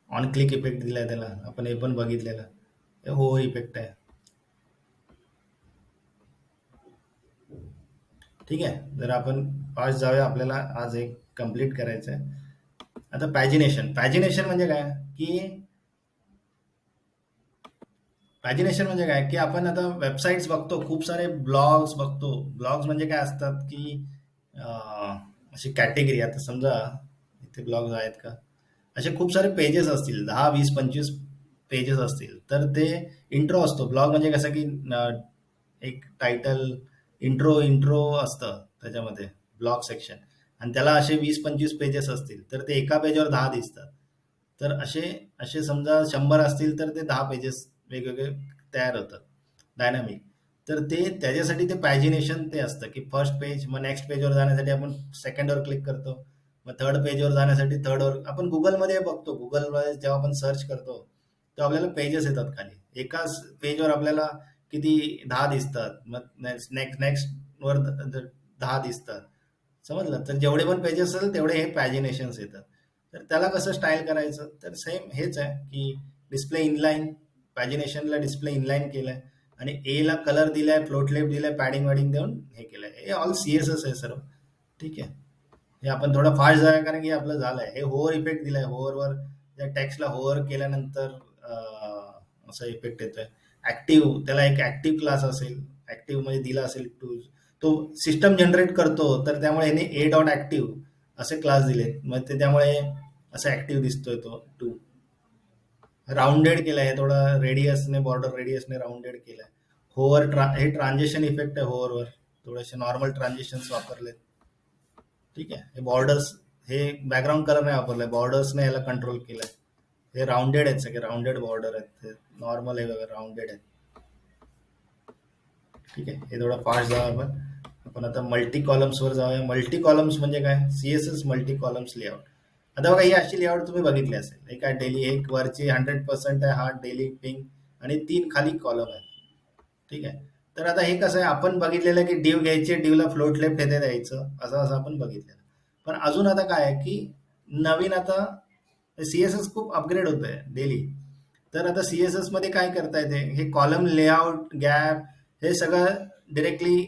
On click effect दिलाय त्याला, आपण हे पण बघितलेलं. हे हो इफेक्ट आहे. ठीक आहे, जर आपण फास्ट जाऊया, आपल्याला आज एक कम्प्लीट करायचं आहे. आता पॅजिनेशन. पॅजिनेशन म्हणजे काय की पॅजिनेशन म्हणजे काय की आपण आता वेबसाईट्स बघतो, खूप सारे ब्लॉग्स बघतो. ब्लॉग्स म्हणजे काय असतात की अशी कॅटेगरी, आता समजा इथे ब्लॉग्स आहेत का, असे खूप सारे पेजेस असतील, 10, 20, 25 पेजेस असतील. तर ते इंट्रो असतो. ब्लॉग म्हणजे कसं की एक टायटल, इंट्रो इंट्रो असतं त्याच्यामध्ये, ब्लॉग सेक्शन. आणि त्याला असे 20, 25 पेजेस असतील, तर ते एका पेजवर 10 दिसतात. तर असे असे समजा 100 असतील, तर ते 10 पेजेस वेगवेगळे तयार होतात, डायनामिक. तर ते त्याच्यासाठी ते पॅजिनेशन ते असतं की फर्स्ट पेज, मग नेक्स्ट पेजवर जाण्यासाठी आपण सेकंडवर क्लिक करतो, मग थर्ड पेजवर जाण्यासाठी थर्डवर. आपण गुगलमध्ये बघतो, गुगलमध्ये जेव्हा आपण सर्च करतो तेव्हा आपल्याला पेजेस येतात खाली. एकाच पेजवर आपल्याला किती 10 दिसतात, मग नेक्स्ट नेक्स्ट नेक्स्ट वर 10 दिसतात. समजलं? तर जेवढे पण पेजेस असेल तेवढे हे पॅजिनेशन्स येतात. तर त्याला कसं स्टाईल करायचं, तर सेम हेच आहे की डिस्प्ले इनलाईन, पॅजिनेशनला डिस्प्ले इनलाईन केलंय, आणि ए ला कलर दिलाय, फ्लोट लेफ्ट दिलाय, पॅडिंग वॅडिंग देऊन हे केलंय. हे ऑल सीएसएस आहे सर्व. ठीक आहे. हे आपण थोडं फास्ट जाऊया, कारण की आपलं झालंय. हे होवर इफेक्ट दिलाय, होवरवर त्या टेक्स्टला होवर केल्यानंतर असा इफेक्ट येतोय. ऍक्टिव्ह, त्याला एक ऍक्टिव्ह क्लास असेल, ऍक्टिव्ह म्हणजे दिला असेल टू, तो सिस्टम जनरेट करतो, तर त्यामुळे याने ए डॉट ऍक्टिव्ह असे क्लास दिलेत. मग ते त्यामुळे असं ऍक्टिव्ह दिसतोय तो टू. राउंडेड केलाय, हे थोडं रेडियसने, बॉर्डर रेडियसने राउंडेड केलाय. हे ट्रान्झिशन इफेक्ट आहे होवरवर, थोडेसे नॉर्मल ट्रान्झिशन्स वापरलेत. ठीक आहे. हे बॉर्डर्स, हे बॅकग्राऊंड कलर नाही वापरलाय, बॉर्डर्सने याला कंट्रोल केलंय. हे राउंडेड आहेत, सगळे राउंडेड बॉर्डर आहेत, नॉर्मल आहे वगैरे, राउंडेड आहेत. ठीक आहे. हे थोडं फास्ट जाऊया आपण. आपण आता मल्टी कॉलम्सवर जाऊया. मल्टी कॉलम्स म्हणजे काय, सीएसएस मल्टी कॉलम्स लेआउट. आता बघा, ही अशी लेआउट तुम्ही बघितली असेल. एक आहे डेली, एक वरची 100% आहे, हा डेली पिंग, आणि 3 खाली कॉलम आहेत. ठीक आहे. तर आता हे कसं आहे, आपण बघितलेलं की डिव घ्यायचे, डिवला फ्लोट लेफ्ट येथे द्यायचं, असं असं आपण बघितलेलं. पण अजून आता काय आहे की नवीन आता सीएसएस खूप अपग्रेड होत आहे डेली. तर आता सीएसएस मध्ये काय करता येते, हे कॉलम लेआउट, गॅप, हे सगळं डिरेक्टली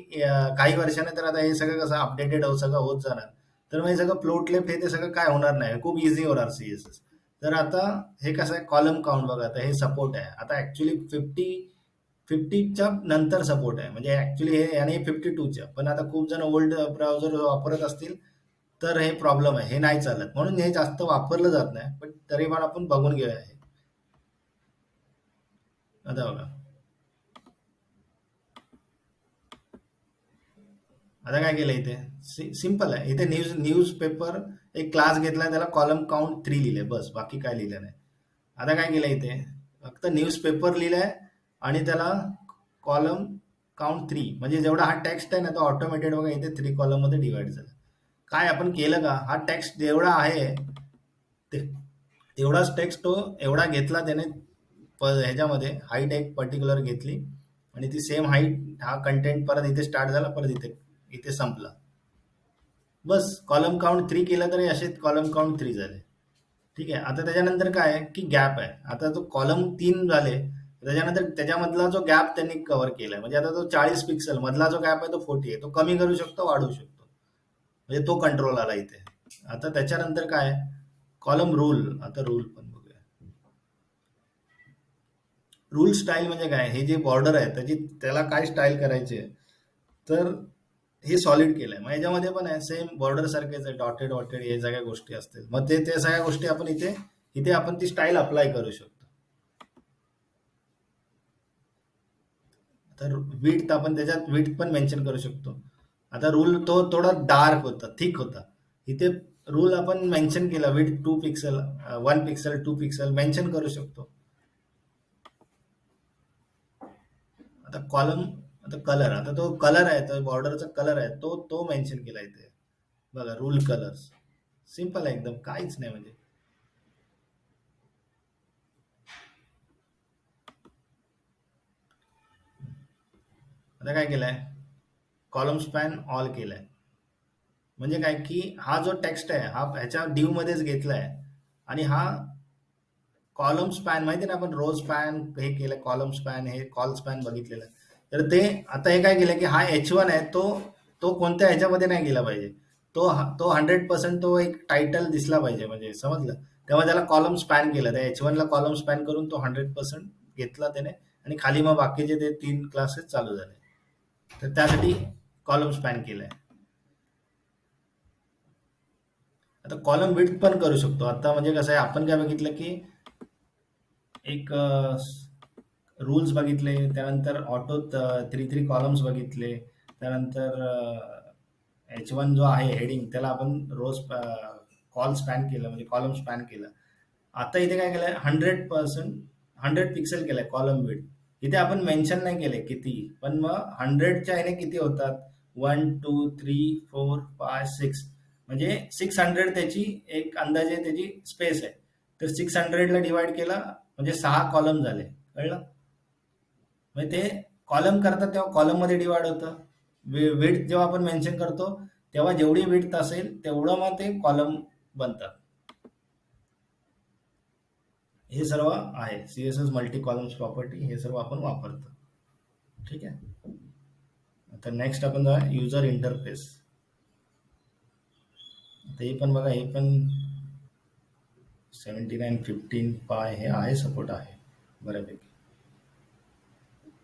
काही वर्षाने, तर आता हे सगळं कसं अपडेटेड सगळं होत जाणार. तर मग हे सगळं फ्लोट लेफ्ट हे ते सगळं काय होणार नाही, खूप इझी होणार सीएसएस. तर आता हे कसं आहे, कॉलम काउंट बघा, आता हे सपोर्ट आहे. आता ऍक्च्युली 50च्या नंतर सपोर्ट आहे, म्हणजे ऍक्च्युली हे आणि 52च्या. पण आता खूप जण ओल्ड ब्राउझर वापरत असतील, तर हे प्रॉब्लेम आहे, हे नाही चालत, म्हणून हे जास्त वापरलं जात नाही. पण तरी पण आपण बघून घेऊया हे. आता बघा, आता काय केलं इथे, सिम्पल आहे. इथे न्यूज पेपर एक क्लास घेतलाय, त्याला कॉलम काउंट 3 लिहिले, बस, बाकी काय लिहिलं नाही. आता काय केलं इथे, फक्त न्यूज पेपर लिहिलाय, आणि त्याला कॉलम काउंट 3, म्हणजे जेवढा हा टेक्स्ट आहे ना, तो ऑटोमेटेड बघा इथे 3 कॉलम मध्ये डिवाइड झाला. काय आपण केलं का, हा टेक्स्ट जेवढा आहे ते तेवढाच टेक्स्ट तो एवढा घेतला त्याने, ह्याच्यामध्ये हाईट एक पर्टिक्युलर घेतली, आणि ती सेम हाईट, हा कंटेंट परत इथे स्टार्ट झाला, परत इथे इथे संपला. बस कॉलम काउंट 3 केलं तरी असे कॉलम काउंट 3 झाले. ठीक आहे. आता त्याच्यानंतर काय आहे की गॅप आहे. आता तो कॉलम 3 झाले, त्याच्यानंतर त्याच्यामधला जो गॅप त्यांनी कव्हर केलाय, म्हणजे आता तो 40 पिक्सल मधला जो गॅप आहे तो 40 आहे, तो कमी करू शकतो, वाढवू शकतो, म्हणजे तो कंट्रोल आला इथे. आता त्याच्यानंतर काय, कॉलम रूल. आता रूल पण बघूया. रूल स्टाईल म्हणजे काय, हे जे बॉर्डर आहे त्याची, त्याला काय स्टाईल करायची आहे, तर हे सॉलिड केलंय. मग याच्यामध्ये पण आहे सेम, बॉर्डर सारखेच आहे, डॉटेड डॉटेड हे सगळ्या गोष्टी असतील. मग ते त्या सगळ्या गोष्टी आपण इथे इथे आपण ती स्टाईल अप्लाय करू शकतो. तर विड्थ, आपण त्याच्यात विड्थ पण मेन्शन करू शकतो. आता रूल तो थोडा डार्क होता, थिक होता. इथे रूल आपण मेन्शन केला, width 2 pixel, 1 pixel, 2 pixel mention करू शकतो. आता कॉलम, आता कलर, आता तो कलर आहे, तो बॉर्डरचा कलर आहे, तो तो मेन्शन केला इथे. बघा, रूल कलर्स. सिंपल आहे एकदम, काहीच नाही म्हणजे. आता काय केलंय, कॉलम स्पॅन ऑल केलाय. म्हणजे काय की हा जो टेक्स्ट आहे हा ह्याच्या डिव मध्येच घेतलाय, आणि हा कॉलम स्पॅन माहिती ना, आपण रोज स्पॅन हे केलं, कॉलम स्पॅन हे कॉल स्पॅन बघितलेलं. तर ते आता हे काय केलं की हा H1 आहे, तो तो कोणत्या ह्याच्यामध्ये नाही गेला पाहिजे. तो 100% तो एक टायटल दिसला पाहिजे, म्हणजे समजलं. तेव्हा त्याला कॉलम स्पॅन केलं, त्या H1 ला कॉलम स्पॅन करून तो 100% घेतला त्याने, आणि खाली मग बाकीचे ते 3 क्लासेस चालू झाले. तर त्यासाठी कॉलम स्पॅन केलाय. आता कॉलम विड्थ पण करू शकतो. आता म्हणजे कसं आहे, आपण काय बघितलं की एक रूल्स बघितले, त्यानंतर ऑटो 3 कॉलम्स बघितले, त्यानंतर H1 जो आहे हेडिंग, त्याला आपण रोज कॉल स्पॅन केलं, म्हणजे कॉलम स्पॅन केलं. आता इथे काय केलंय, 100 पिक्सेल केलंय कॉलम विड्थ. इथे आपण मेन्शन नाही केले किती, पण मग 100च्या ह्याने किती होतात, 1 2 3 4 5 6, म्हणजे 600 त्याची एक अंदाजे त्याची स्पेस आहे. तर 600ला डिवाइड केला म्हणजे 6 कॉलम झाले. कळलं? म्हणजे ते कॉलम करतात तेव्हा कॉलम मध्ये डिवाइड होतं. विड्थ जेव्हा आपण मेन्शन करतो तेव्हा जेवढी विड्थ असेल तेवढं मग ते कॉलम बनतात. हे सर्व आहे CSS मल्टी कॉलम्स प्रॉपर्टी, हे सर्व आपण वापरतो. ठीक आहे. आता नेक्स्ट आपण जाऊया युजर इंटरफेस. आता हे पण बघा, हे पण 7915 पाय हे आहे, सपोर्ट आहे बऱ्यापैकी.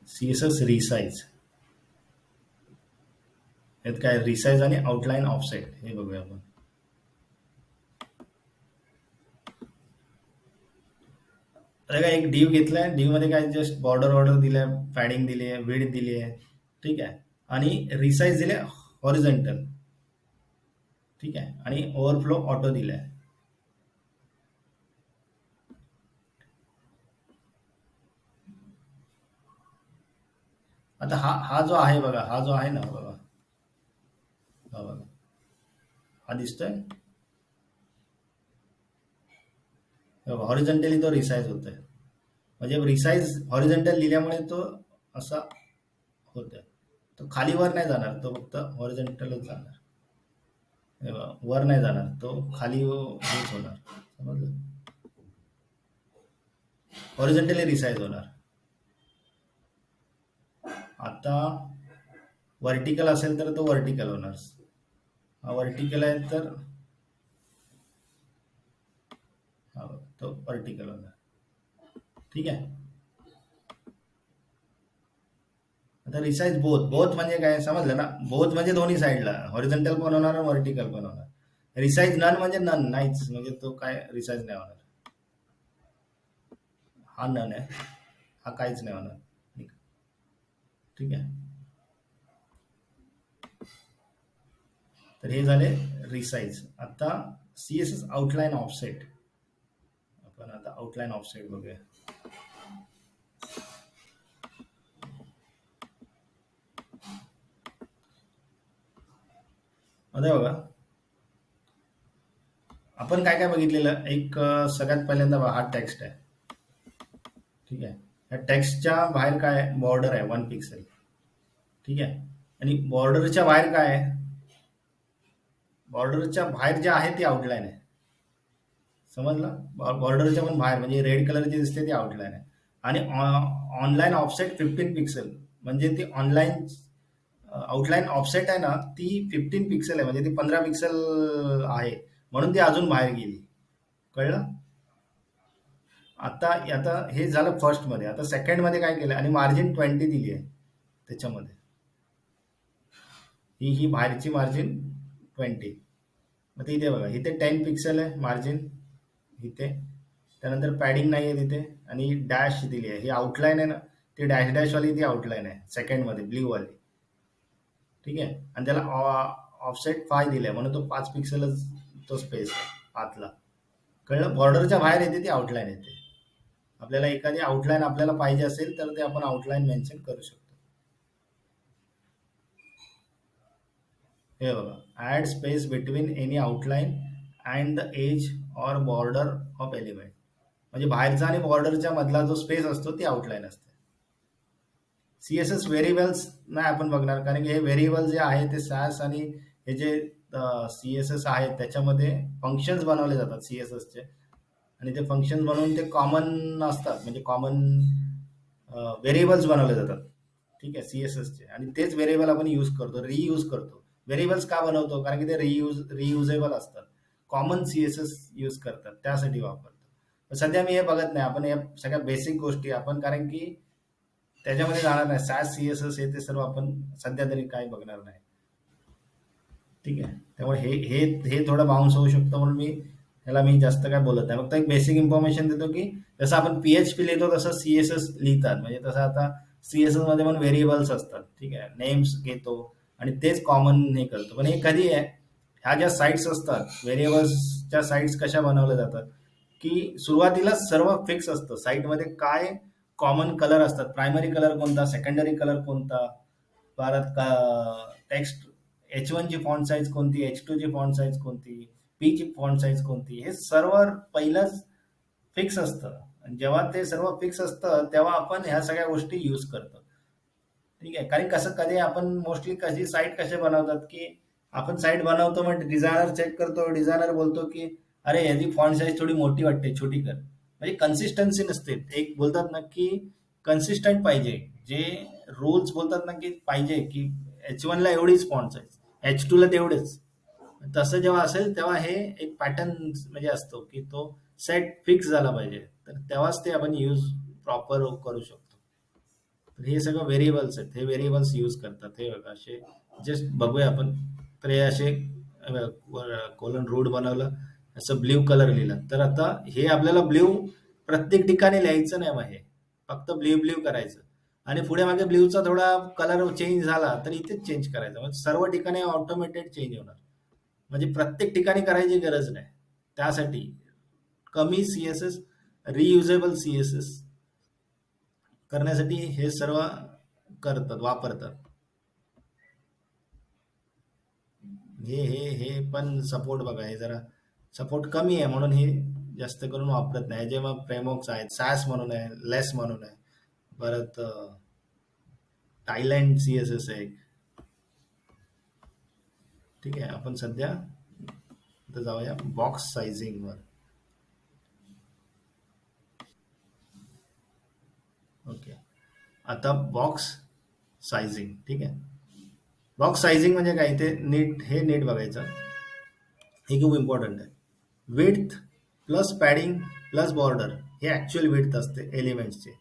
CSS रिसाइज, यात काय रिसाइज आणि आउटलाईन ऑफसेट हे बघूया आपण. आता काय एक डिव घेतलाय, डिव मध्ये काय जस्ट बॉर्डर ऑर्डर दिलाय, पॅडिंग दिली आहे, विड्थ दिली आहे. ठीक आहे. आणि रिसाइज दिले हॉरिझॉन्टल. ठीक आहे. आणि ओव्हरफ्लो ऑटो दिलाय. आता हा हा जो आहे बघा, हा जो आहे ना बघा, हा बघा, हा दिसतोय हॉरिझॉन्टली, तो रिसाइज होतोय. म्हणजे रिसाइज हॉरिझॉन्टल लिहिल्यामुळे तो असा होतोय. तो खाली वर नाही जाणार, तो फक्त हॉरिझॉन्टलच जाणार. हे बघा, वर नाही जाणार, तो खाली हेच होणार. समजलं? हॉरिझॉन्टली रिसाइज होणार. आता व्हर्टिकल असेल तर तो व्हर्टिकल होणार. हा व्हर्टिकल आहे तर हा बघा, तो व्हर्टिकल होणार. ठीक आहे. आता रिसाइज बोथ, बोथ म्हणजे काय समजलं ना, बोथ म्हणजे दोन्ही साईडला हॉरिझॉन्टल पण होणार, व्हर्टिकल पण होणार. रिसाइज नन म्हणजे नन नाहीच, म्हणजे तो काय रिसाइज नाही होणार. हा नन आहे, हा काहीच नाही होणार. ठीक आहे. तर हे झाले रिसाइज. आता CSS आउटलाईन ऑफसेट, आपण आता आउटलाईन ऑफसेट बघूया. आता बघा, आपण काय काय बघितलेलं, एक सगळ्यात पहिल्यांदा हा टेक्स्ट आहे. ठीक आहे. या टेक्स्टच्या बाहेर काय आहे, बॉर्डर आहे 1 पिक्सेल. ठीक आहे. आणि बॉर्डरच्या बाहेर काय आहे, बॉर्डरच्या बाहेर जे आहे ती आउटलाईन आहे. समजलं? बॉर्डरच्या पण बाहेर म्हणजे रेड कलर जे दिसते ती आउटलाईन आहे. आणि ऑनलाईन ऑफसेट 15 पिक्सेल, म्हणजे ती ऑनलाईन आउटलाईन ऑफसेट आहे ना, ती 15 पिक्सेल आहे, म्हणजे ती 15 पिक्सेल आहे, म्हणून ती अजून बाहेर गेली. कळलं? आता आता हे झालं फर्स्ट मध्ये. आता सेकंड मध्ये काय केलं, आणि मार्जिन 20 दिली आहे त्याच्यामध्ये. ही बाहेरची मार्जिन 20. मग ते इथे बघा, इथे 10 पिक्सेल आहे मार्जिन इथे. त्यानंतर पॅडिंग नाही आहे तिथे, आणि डॅश दिली आहे. ही आउटलाईन आहे ना, ती डॅश डॅश वाली ती आउटलाईन आहे सेकंड मध्ये, ब्ल्यू वाली. ठीक आहे. आणि त्याला ऑफसेट 5 दिलाय, म्हणून तो 5 पिक्सेलच तो स्पेस आहे आतला. कळलं? बॉर्डरच्या बाहेर येते ती आउटलाईन येते. आपल्याला एखादी आउटलाईन आपल्याला पाहिजे असेल तर ते आपण आउटलाईन मेन्शन करू शकतो. हे बघा, add space between any outline and the edge or border of element. म्हणजे बाहेरचा आणि बॉर्डरच्या मधला जो स्पेस असतो ती आउटलाईन असते. सीएसएस व्हेरिएबल्स नाही आपण बघणार, कारण की हे व्हेरिएबल जे आहे ते सॅस आणि हे जे सीएसएस आहेत त्याच्यामध्ये फंक्शन्स बनवले जातात सीएसएसचे. आणि ते फंक्शन बनवून ते कॉमन असतात, म्हणजे कॉमन व्हेरिएबल्स बनवले जातात. ठीक आहे, सीएसएसचे. आणि तेच व्हेरिएबल आपण यूज करतो, रियूज करतो. व्हेरिएबल्स का बनवतो? कारण की ते रियुजेबल असतात. कॉमन सीएसएस यूज करतात त्यासाठी वापरतो. तर सध्या मी हे बघत नाही, आपण या सगळ्या बेसिक गोष्टी आपण, कारण की त्याच्यामध्ये जाणार नाही. सॅस सीएसएस हे ते सर्व आपण सध्या तरी काय बघणार नाही. ठीक आहे, त्यामुळे हे हे हे थोडं बाउन्स होऊ शकतं, म्हणून मी जास्त काय बोलत नाही. फक्त एक बेसिक इन्फॉर्मेशन देतो की जसं आपण पीएचपी लिहितो तसं सीएसएस लिहितात. म्हणजे तसं आता सीएसएस मध्ये पण व्हेरिएबल्स असतात. ठीक आहे, नेम्स घेतो आणि तेच कॉमन हे करतो. पण हे कधी आहे, ह्या ज्या साईट्स असतात व्हेरिएबल्सच्या साईट्स कशा बनवल्या जातात, की सुरुवातीला सर्व फिक्स असतं साईटमध्ये. काय कॉमन कलर असतात, प्रायमरी कलर कोणता, सेकंडरी कलर कोणता, परत टेक्स्ट H1 ची फॉन्ट साईज कोणती, H2 ची फॉन्ट साईज कोणती, पी ची फॉन्ट साईज कोणती, हे सर्व पहिलंच फिक्स असतं. आणि जेव्हा ते सर्व फिक्स असतं तेव्हा आपण ह्या सगळ्या गोष्टी यूज करतो. ठीक आहे, कारण कसं कधी आपण मोस्टली कशी साईट कसे बनवतात, की आपण साईट बनवतो मग डिझायनर चेक करतो, डिझायनर बोलतो की अरे याची फॉन्ट साईज थोडी मोठी वाटते, छोटी कर. म्हणजे कन्सिस्टन्सी नसते. एक बोलतात ना की कन्सिस्टंट पाहिजे. जे रूल्स बोलतात ना की पाहिजे की H1 ला एवढीच फॉन्ट साईज, H2 ला तेवढेच. तसं जेव्हा असेल तेव्हा हे एक पॅटर्न म्हणजे असतो की तो सेट फिक्स झाला पाहिजे, तर तेव्हाच ते आपण यूज प्रॉपर करू शकतो. तर हे सगळं व्हेरिएबल्स आहेत, हे व्हेरिएबल्स यूज करतात. हे बघा असे जस्ट बघूया आपण. तर हे असे कोलन रूट बनवलं, असं ब्ल्यू कलर लिहिलं. तर आता हे आपल्याला ब्ल्यू प्रत्येक ठिकाणी लिहायचं नाही, मग हे फक्त ब्ल्यू ब्ल्यू करायचं. आणि पुढे मागे ब्ल्यूचा थोडा कलर चेंज झाला तर इथेच चेंज करायचा, म्हणजे सर्व ठिकाणी ऑटोमेटेड चेंज होणार. म्हणजे प्रत्येक ठिकाणी करायची गरज नाही. त्यासाठी कमी सीएसएस, रियुजेबल सीएसएस करण्यासाठी हे सर्व वापरतात. हे हे हे पण सपोर्ट बघा, हे जरा सपोर्ट कमी आहे म्हणून हे जास्त करून वापरत नाही. जे मग फ्रेमवर्क्स आहेत, सॅस म्हणून आहे, लेस म्हणून आहे, परत थायलंड सीएसएस आहे. ठीक आहे, आपण सध्या आता जाऊया बॉक्स सायझिंग वर. ओके, आता बॉक्स सायझिंग. ठीक आहे, बॉक्स सायझिंग म्हणजे काय, ते नीट बघायचं. हे खूप इम्पॉर्टंट आहे. Width plus padding plus border हे ऍक्च्युअल विड्थ असते एलिमेंट्सचे.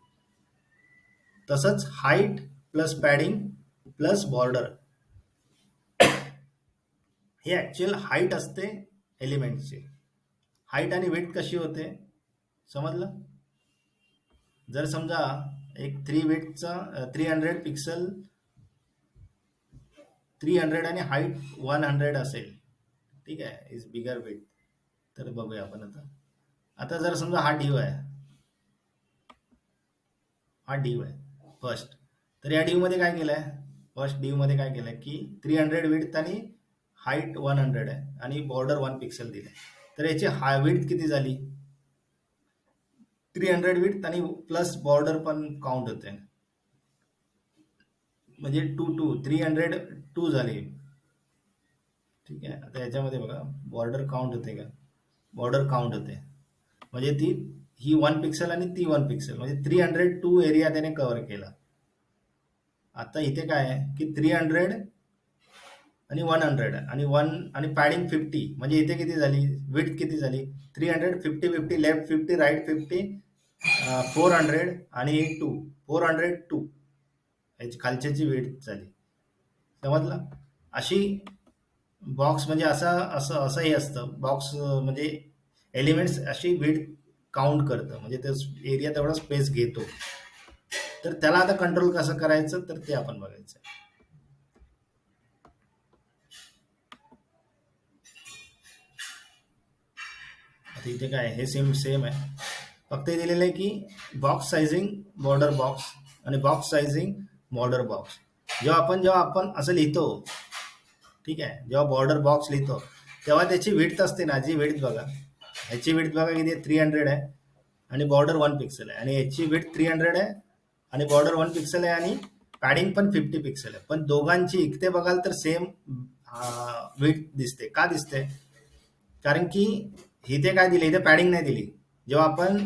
तसंच height plus padding plus border हे ऍक्च्युअल हाईट असते एलिमेंट्सची. हाईट आणि विड्थ कशी होते समजलं? जर समजा एक 300 पिक्सल 300 आणि हाईट 100 असेल. ठीक आहे, इज बिगर विड्थ. तर बघूया आपण आता. आता जर समजा हा ड्यू आहे, हा ड्यू आहे फर्स्ट. तर या ड्यू मध्ये काय केलंय, फर्स्ट ड्यू मध्ये काय केलंय की 300 विड्थ आणि हाईट 100 आहे आणि बॉर्डर 1 पिक्सल दिले. तर याची विड्थ किती झाली, 300 विड्थ आणि प्लस बॉर्डर पण काउंट होते, म्हणजे 302 झाली. ठीक आहे, आता याच्यामध्ये बघा बॉर्डर काउंट होते का, बॉर्डर काउंट होते. म्हणजे ही 1 पिक्सल आणि ती 1 पिक्सल, म्हणजे 302 एरिया त्याने कव्हर केला. आता इथे काय आहे की 300 आणि 100 आणि आणि पॅडिंग 50, म्हणजे इथे किती झाली, विड्थ किती झाली, 300, 50, लेफ्ट 50, राईट 50, 400 आणि 402 याची खालच्याची विड्थ झाली. समजलं? अशी बॉक्स म्हणजे असंही असतं बॉक्स, म्हणजे एलिमेंट्स अशी विड्थ काउंट करतं, म्हणजे ते एरिया तेवढा स्पेस घेतो. तर त्याला आता कंट्रोल कसं करायचं तर ते आपण बघायचं. आता इथे काय हे सेम सेम आहे, फक्त हे दिलेलं आहे की बॉक्स सायझिंग बॉर्डर बॉक्स आणि बॉक्स सायझिंग बॉर्डर बॉक्स. जेव्हा आपण असं लिहितो, ठीक आहे. जेव्हा बॉर्डर बॉक्स लिहितो तेव्हा त्याची विड्थ असते ना, जी विड्थ बघा, ह्याची विड्थ बघा किती आहे, 300 आहे आणि बॉर्डर 1 पिक्सल आहे, आणि याची विड्थ 300 आहे आणि बॉर्डर 1 पिक्सल आहे आणि पॅडिंग पण 50 पिक्सल आहे. पण दोघांची इकडे बघाल तर सेम विड्थ दिसते. का दिसते? कारण की इथे काय दिले, इथे पॅडिंग नाही दिली. जेव्हा आपण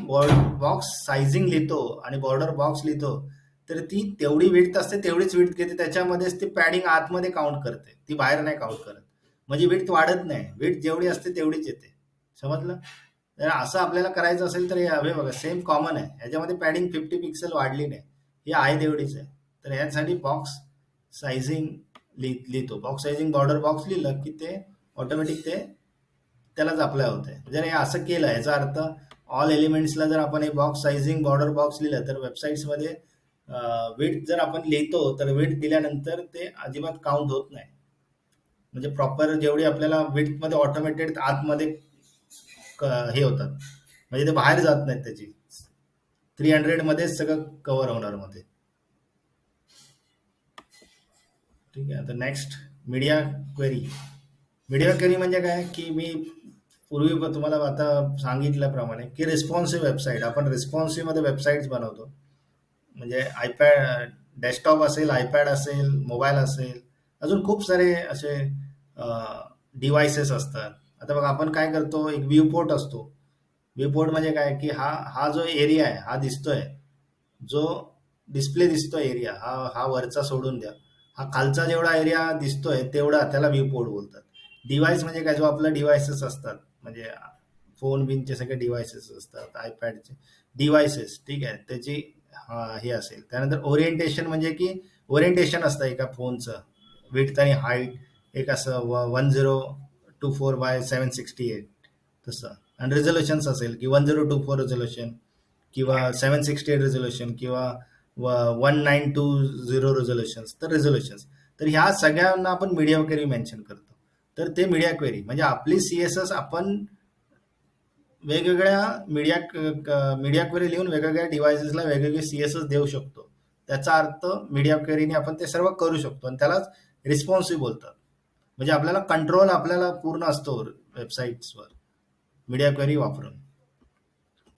बॉक्स सायझिंग लिहितो आणि बॉर्डर बॉक्स लिहितो तर ती तेवढी विड्थ असते, तेवढीच विड्थ घेते, त्याच्यामध्येच ती पॅडिंग आतमध्ये काउंट करते, ती बाहेर नाही काउंट करत. म्हणजे विड्थ वाढत नाही, विड्थ जेवढी असते तेवढीच येते. समजलं? तर असं आपल्याला करायचं असेल तर हे हवे बघा, सेम कॉमन आहे, ह्याच्यामध्ये पॅडिंग 50 पिक्सल वाढली नाही, ही आहे तेवढीच आहे. तर ह्यासाठी बॉक्स सायझिंग लिहितो. बॉक्स सायझिंग बॉर्डर बॉक्स लिहिलं की ते ऑटोमॅटिक ते त्यालाच अप्लाय होते. जर हे असं केलं, याचा अर्थ ऑल एलिमेंट्सला जर आपण हे बॉक्स सायझिंग बॉर्डर बॉक्स लिहिलं तर वेबसाईट्समध्ये विड्थ जर आपण लिहितो तर विड्थ दिल्यानंतर ते अजिबात काउंट होत नाही. म्हणजे प्रॉपर जेवढी आपल्याला विड्थमध्ये ऑटोमेटेड आतमध्ये हे होतात, म्हणजे ते बाहेर जात नाहीत त्याची. 300 मध्येच सगळं कव्हर होणार मध्ये. ठीक आहे. आता next media query. Media query म्हणजे काय की मी पूर्वी तुम्हाला आता सांगितल्याप्रमाणे की रिस्पॉन्सिव्ह वेबसाईट, आपण रिस्पॉन्सिव्ह मध्ये वेबसाईट्स बनवतो. म्हणजे आयपॅड डेस्कटॉप असेल, आयपॅड असेल, मोबाईल असेल, अजून खूप सारे असे डिव्हायसेस असतात. आता बघा आपण काय करतो, एक व्ह्यू पोर्ट असतो. व्ह्यू पोर्ट म्हणजे काय की हा हा जो एरिया आहे हा दिसतोय, जो डिस्प्ले दिसतोय एरिया, हा हा वरचा सोडून द्या, हा खालचा जेवढा एरिया दिसतोय तेवढा त्याला व्ह्यू पोर्ट बोलतात. डिव्हाइस म्हणजे काय, जो आपला डिव्हायसेस असतात, म्हणजे फोन बिनचे सगळे डिव्हायसेस असतात, आयपॅडचे डिव्हायसेस, ठीक आहे, त्याची हे असेल. त्यानंतर ओरिएंटेशन म्हणजे की ओरिएंटेशन असतं एका फोनचं, विड्थ आणि हाईट, एक असं 1024x768 तसं. आणि रिझोल्युशन्स असेल की 1024 रिझोल्युशन किंवा 768 रिझोल्युशन किंवा 1920 रिझोल्युशन्स, तर रिझोल्युशन्स. तर ह्या सगळ्यांना आपण मीडिया क्वेरी मेन्शन करतो. तर ते मीडिया क्वेरी म्हणजे आपली सीएसएस आपण वेगवेगळ्या मीडिया क्वेरी लिहून वेगवेगळ्या डिव्हायसेसला वेगवेगळे सीएसएस देऊ शकतो. त्याचा अर्थ मीडिया क्वेरीने आपण ते सर्व करू शकतो आणि त्यालाच रिस्पॉन्सिव्ह बोलतात. म्हणजे आपल्याला कंट्रोल आपल्याला पूर्ण असतो वेबसाईट्सवर मीडिया क्वेरी वापरून.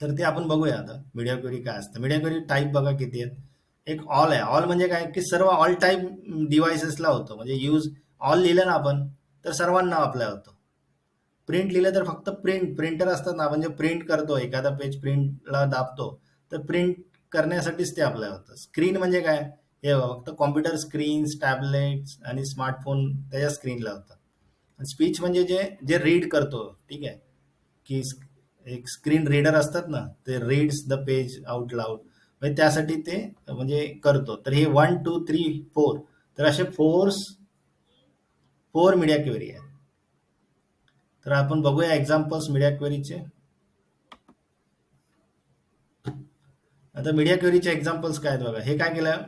तर ते आपण बघूया आता मीडिया क्वेरी काय असतं. मीडिया क्वेरी टाईप बघा किती आहेत. एक ऑल आहे. ऑल म्हणजे काय की सर्व ऑल टाईप डिव्हायसेसला होतं. म्हणजे यूज ऑल लिहिलं ना आपण तर सर्वांना अप्लाय होतो. प्रिंट लिहिलं तर फक्त प्रिंटर असतात ना, म्हणजे प्रिंट करतो एखादा पेज, प्रिंटला दाबतो तर प्रिंट करण्यासाठीच ते अप्लाय होतं. स्क्रीन म्हणजे काय, हे फक्त कॉम्प्युटर स्क्रीन्स, टॅबलेट्स आणि स्मार्टफोन त्याच्या स्क्रीनला होतं. स्पीच म्हणजे जे जे रीड करतो, ठीक आहे, की एक स्क्रीन रीडर असतात ना, ते reads the page out loud, म्हणजे त्यासाठी ते म्हणजे करतो. तर हे 1 2 3 4, तर असे फोर मीडिया क्वेरी आहे. तर आपण बघूया एक्झाम्पल्स मीडिया क्वेरीचे. आता मीडिया क्वेरीचे एक्झाम्पल्स काय आहेत बघा. हे काय केलं,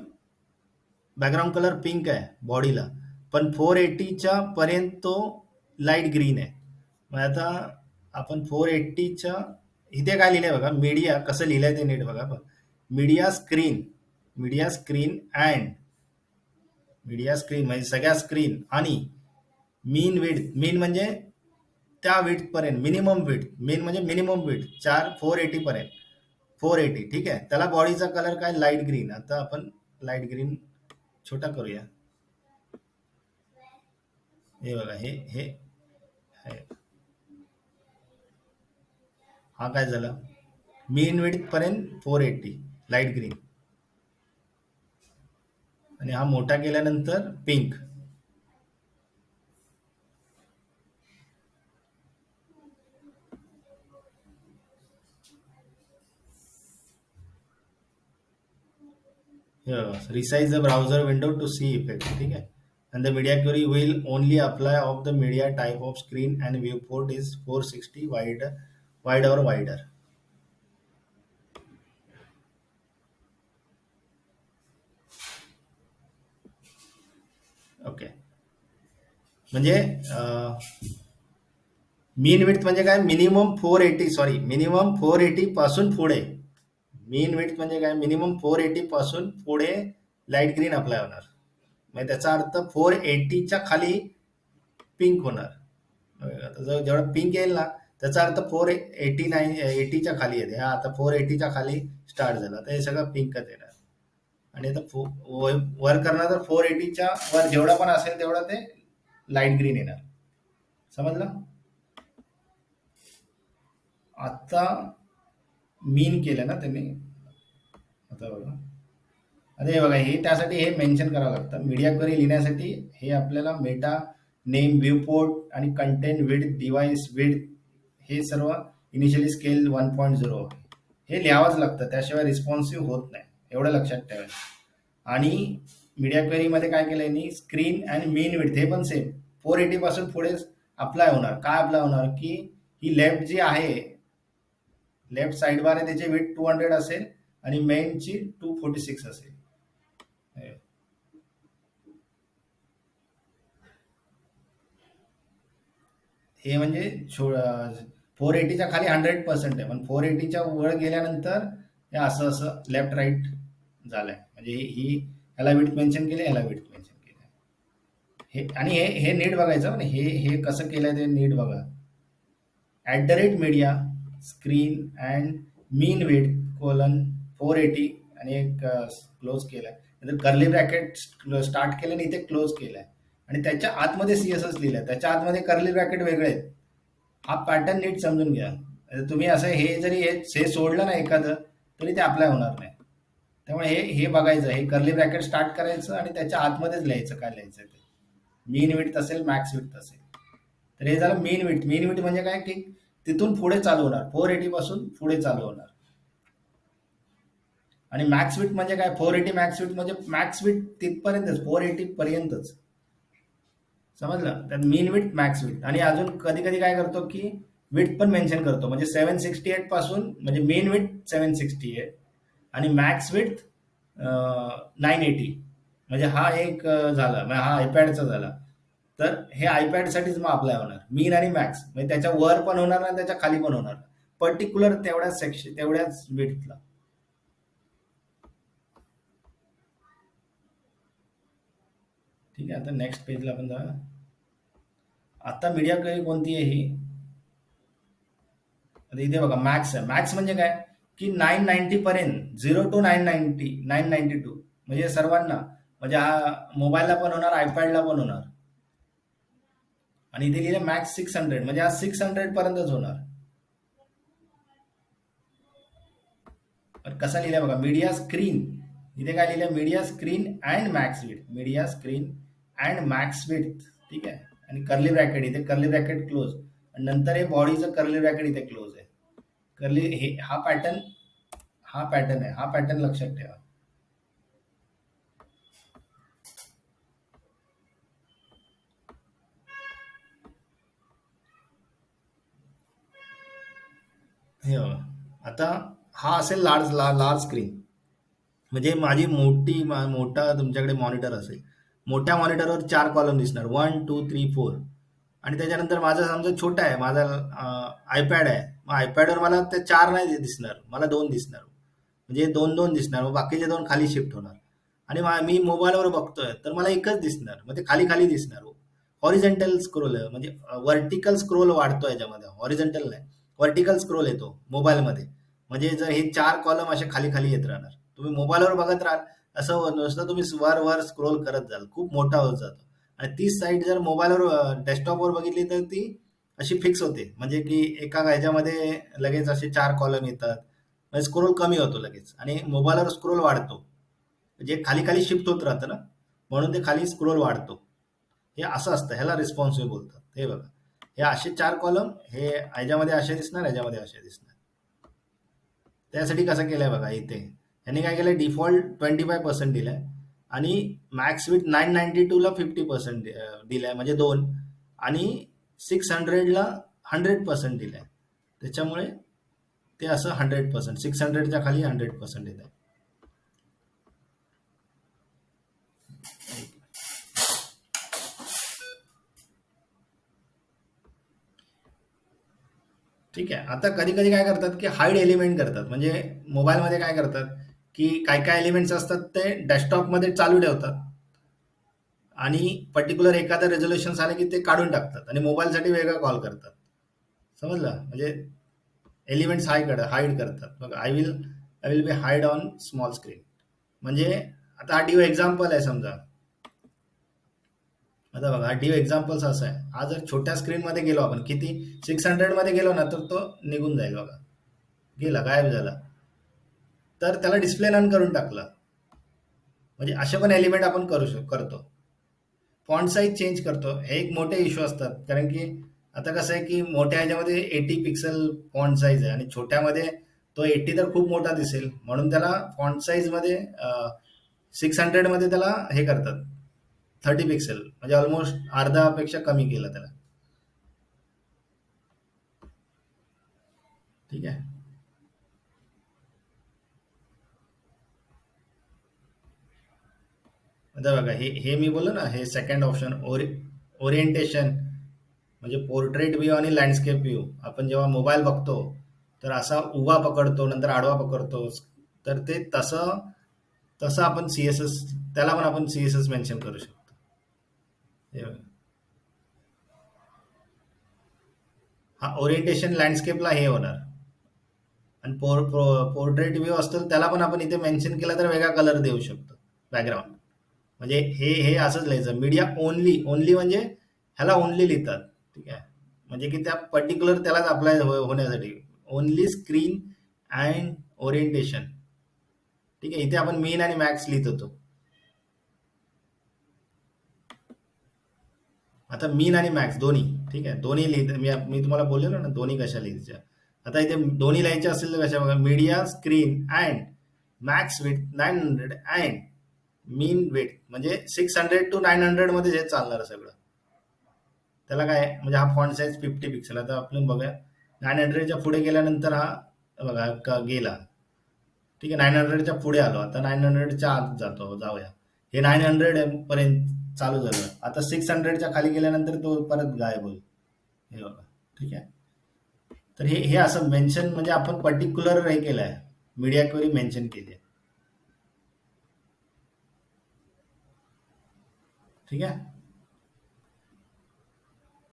बॅकग्राऊंड कलर पिंक आहे बॉडीला, पण 480च्या पर्यंत तो लाईट ग्रीन आहे. मग आता आपण 480च्या इथे काय लिहिलंय बघा, मीडिया कसं लिहिलंय ते नीट बघा. Media screen, media screen and media screen म्हणजे सगळ्या स्क्रीन आणि मीन विड्थ, मीन म्हणजे त्या विड्थ पर्यंत, मिनिमम विड्थ, मेन म्हणजे मिनिमम विड्थ 480 पर्यंत, 480, ठीक आहे. त्याला बॉडीचा कलर काय, लाईट ग्रीन. आता आपण लाईट ग्रीन छोटा करूया. हे बघा, हे हा काय झाला, मीन विड्थ पर्यंत 480 लाईट ग्रीन, आणि हा मोठा केल्यानंतर pink. Resize the browser window to see effect, ठीक आहे. And the media query will only apply of the media type of screen and viewport is 460 wide or wider. Okay. म्हणजे मीन width म्हणजे काय, minimum 480, sorry, minimum 480 पासून पुढे. मीन width म्हणजे काय, minimum 480 पासून पुढे लाईट ग्रीन अप्लाय होणार. म्हणजे त्याचा अर्थ 480च्या खाली पिंक होणार. आता जेवढा पिंक येईल ना, त्याचा अर्थ 489 80च्या खाली येते. हा आता 480च्या खाली स्टार्ट झाला, तर हे सगळं पिंकच येणार. आणि आता वर करणार तर 480च्या वर जेवढा पण असेल तेवढा ते लाईट ग्रीन येणार. समजलं? आता मीन केलं ना त्यांनी. आता बघा, आता हे बघा, हे त्यासाठी हे मेन्शन करावं लागतं. मीडिया क्वेरी लिहिण्यासाठी हे आपल्याला मेटा नेम, व्ह्यूपोर्ट आणि कंटेंट विड्थ, डिव्हाइस विड्थ, हे सर्व इनिशियली स्केल 1.0 हे लिहावंच लागतं, त्याशिवाय रिस्पॉन्सिव्ह होत नाही. एवढं लक्षात ठेवायचं. आणि मीडिया क्वेरीमध्ये काय केलं यांनी, स्क्रीन आणि मीन विड्थ हे पण सेम 480 पासून पुढे अप्लाय होणार. काय अप्लाय होणार की ही लेफ्ट जी आहे, लेफ्ट साईड बार आहे, त्याची विड्थ 200 असेल आणि मेनची 246 असेल. हे म्हणजे 480च्या खाली 100% आहे, पण 480च्या वर गेल्यानंतर हे असं असं लेफ्ट राईट झालंय. म्हणजे ही ह्याला विड्थ मेन्शन केले, ह्याला विड्थ मेन्शन केलं. हे आणि हे हे नीट बघायचं. पण हे हे कसं केलंय ते नीट बघा. @media screen and mean width colon 480 आणि एक क्लोज केलाय. नंतर कर्ली ब्रॅकेट स्टार्ट केलं आणि इथे क्लोज केलाय आणि त्याच्या आतमध्ये CSS लिहिलंय, त्याच्या आतमध्ये कर्ली ब्रॅकेट वेगळे आहेत. हा पॅटर्न नीट समजून घ्या. तुम्ही असं हे जरी हे सोडलं ना एखादं, तरी ते अप्लाय होणार नाही. त्यामुळे हे हे बघायचं, हे कर्ली ब्रॅकेट स्टार्ट करायचं आणि त्याच्या आतमध्येच लिहायचं काय लिहायचं ते. मीन विड्थ असेल, मॅक्स विड्थ असेल. तर हे झालं मीन विड्थ. मीन विड्थ म्हणजे काय की तिथून पुढे चालू होणार, 480 पासून पुढे चालू होणार. आणि मॅक्स विड्थ म्हणजे काय, 480 मॅक्स विड्थ म्हणजे मॅक्स विड्थ तिथपर्यंतच, 480 पर्यंतच. समजलं? तर मीन विड्थ, मॅक्स विड्थ. आणि अजून कधी कधी काय करतो की विड्थ पण मेन्शन करतो. म्हणजे 768 पासून, म्हणजे मीन विड्थ 768 आणि मॅक्स विड्थ 980. म्हणजे हा एक झाला, म्हणजे हा आयपॅडचा झाला. तर हे आयपॅडसाठीच मग अप्लाय होणार, मीन आणि मॅक्स. म्हणजे त्याच्या वर पण होणार आणि त्याच्या खाली पण होणार, पर्टिक्युलर तेवढ्याच सेक्शन, तेवढ्याच विड्थला. ठीक आहे. आता नेक्स्ट पेजला आपण जा. आता मीडिया क्वेरी कोणती आहे ही, आता इथे बघा मॅक्स आहे. मॅक्स म्हणजे काय की 990 पर्यंत, 0 to 990, 992, म्हणजे सर्वांना. म्हणजे हा मोबाईलला पण होणार, आयपॅडला पण होणार. आणि इथे लिहिलं मॅक्स 600, म्हणजे हा 600 पर्यंतच होणार. पण कसा लिहिलाय बघा, मीडिया स्क्रीन. इथे काय लिहिलंय, media screen and max width, media screen and max width. ठीक आहे. आणि कर्ली ब्रॅकेट, इथे कर्ली ब्रॅकेट क्लोज, आणि नंतर हे बॉडीचं कर्ली ब्रॅकेट इथे क्लोज आहे. कर्ली हे हा पॅटर्न, हा पॅटर्न आहे. हा पॅटर्न लक्षात ठेवा. हे बघा. आता हा असेल लार्ज लार्ज स्क्रीन. म्हणजे माझी मोठा तुमच्याकडे मॉनिटर असेल, मोठ्या मॉनिटरवर 4 कॉलम दिसणार, 1 2 3 4. आणि त्याच्यानंतर माझा समजा छोटा आहे, माझा आयपॅड आहे, मग आयपॅडवर मला ते 4 नाही दिसणार, मला 2 दिसणार. म्हणजे 2 2 दिसणार, मग बाकीचे 2 खाली शिफ्ट होणार. आणि मी मोबाईलवर बघतोय तर मला एकच दिसणार, मग ते खाली खाली दिसणार. हॉरिझॉन्टल स्क्रोल म्हणजे व्हर्टिकल स्क्रोल वाढतो याच्यामध्ये, हॉरिझॉन्टल नाही, व्हर्टिकल स्क्रोल येतो मोबाईलमध्ये. म्हणजे जर हे 4 कॉलम असे खाली खाली येत राहणार, तुम्ही मोबाईलवर बघत राहाल, असं नुसतं तुम्ही वर वर स्क्रोल करत जाल, खूप मोठा होत जातो. आणि तीच साईड जर मोबाईलवर, डेस्कटॉपवर बघितली तर ती अशी फिक्स होते, म्हणजे की एका ह्याच्यामध्ये लगेच असे 4 कॉलम येतात, म्हणजे स्क्रोल कमी होतो लगेच. आणि मोबाईलवर स्क्रोल वाढतो, जे खाली खाली शिफ्ट होत राहतं ना, म्हणून ते खाली स्क्रोल वाढतो. हे असं असतं, ह्याला रिस्पॉन्सिव्ह बोलतात. हे बघा, हे असे 4 कॉलम, हे ह्याच्यामध्ये असे दिसणार, ह्याच्यामध्ये असे दिसणार. त्यासाठी कसं केलंय बघा, इथे यांनी काय केलंय, डिफॉल्ट 25% दिलाय आणि मॅक्स विथ 992 ला 50% दिलाय, म्हणजे 2. आणि 600 ला 100% दिलाय. त्याच्यामुळे ते असं 100%, 600च्या खाली 100% येत आहे. ठीक आहे. आता कधी कधी काय करतात की हाईड एलिमेंट करतात. म्हणजे मोबाईलमध्ये काय करतात की काय काय एलिमेंट्स असतात ते डेस्कटॉपमध्ये चालू ठेवतात आणि पर्टिक्युलर एखादं रेझोल्युशन आलं की ते काढून टाकतात आणि मोबाईलसाठी वेगळा कॉल करतात. समजलं? म्हणजे एलिमेंट्स हाईड करतात. बघा, I will be hide on small screen. म्हणजे आता हा ड्यू एक्झाम्पल आहे समजा. आता बघा, हा ड्यू एक्झाम्पल्स असं आहे. हा जर छोट्या स्क्रीनमध्ये गेलो आपण, किती 600 मध्ये गेलो ना, तर तो निघून जाईल बघा. गेला, गायब झाला. तर त्याला डिस्प्ले नन करून टाकला. म्हणजे असे पण एलिमेंट आपण करतो. फॉन्ट साईज चेंज करतो. हे एक मोठे इश्यू असतात, कारण की आता कसं आहे की मोठ्या ह्याच्यामध्ये 80 पिक्सल फॉन्ट साईज आहे आणि छोट्यामध्ये तो 80 तर खूप मोठा दिसेल, म्हणून त्याला फॉन्ट साईज मध्ये 600 मध्ये त्याला हे करतात, 30 पिक्सल, म्हणजे ऑलमोस्ट अर्धापेक्षा कमी केलं त्याला. ठीक आहे. आता बघा, हे हे मी बोललो ना, हे सेकंड ऑप्शन ओरिएंटेशन, म्हणजे पोर्ट्रेट व्ह्यू आणि लँडस्केप व्ह्यू. आपण जेव्हा मोबाईल बघतो तर असा उभा पकडतो, नंतर आडवा पकडतो, तर ते तसं तसं आपण सीएसएस, त्याला पण आपण सीएसएस मेन्शन करू शकतो. हे बघा. हा ओरिएंटेशन लँडस्केपला हे होणार, आणि पोर्ट्रेट व्ह्यू असतो त्याला पण आपण इथे मेन्शन केला तर वेगळा कलर देऊ शकतो बॅकग्राऊंड. म्हणजे हे हे असंच लिहायचं, मीडिया ओनली. ओनली म्हणजे ह्याला ओनली लिहितात. ठीक आहे. म्हणजे की त्या पर्टिक्युलर त्यालाच अप्लाय होण्यासाठी ओनली स्क्रीन अँड ओरिएंटेशन. ठीक आहे. इथे आपण मीन आणि मॅक्स लिहित होतो. आता मीन आणि मॅक्स दोन्ही. ठीक आहे. दोन्ही लिहित मी मी तुम्हाला बोललो ना दोन्ही कशा लिहायच्या. आता इथे दोन्ही लिहायचे असेल तर कशा बघा, media screen and max width 900 and min width, म्हणजे 600 टू 900 मध्ये हे चालणार सगळं. त्याला काय आहे, म्हणजे हा फॉन्ट साईज 50 पिक्सल. आता आपण बघूया 900च्या पुढे गेल्यानंतर हा बघा गेला. ठीक आहे. 900च्या पुढे आलो, आता 900च्या आत जाऊया. हे 900 पर्यंत चालू झालं, आता 600च्या खाली गेल्यानंतर तो परत गायब होईल. हे बघा. ठीक आहे. तर हे हे असं मेन्शन, म्हणजे आपण पर्टिक्युलर हे केलं आहे, मीडिया क्वेरी मेन्शन केली आहे. ठीक आहे.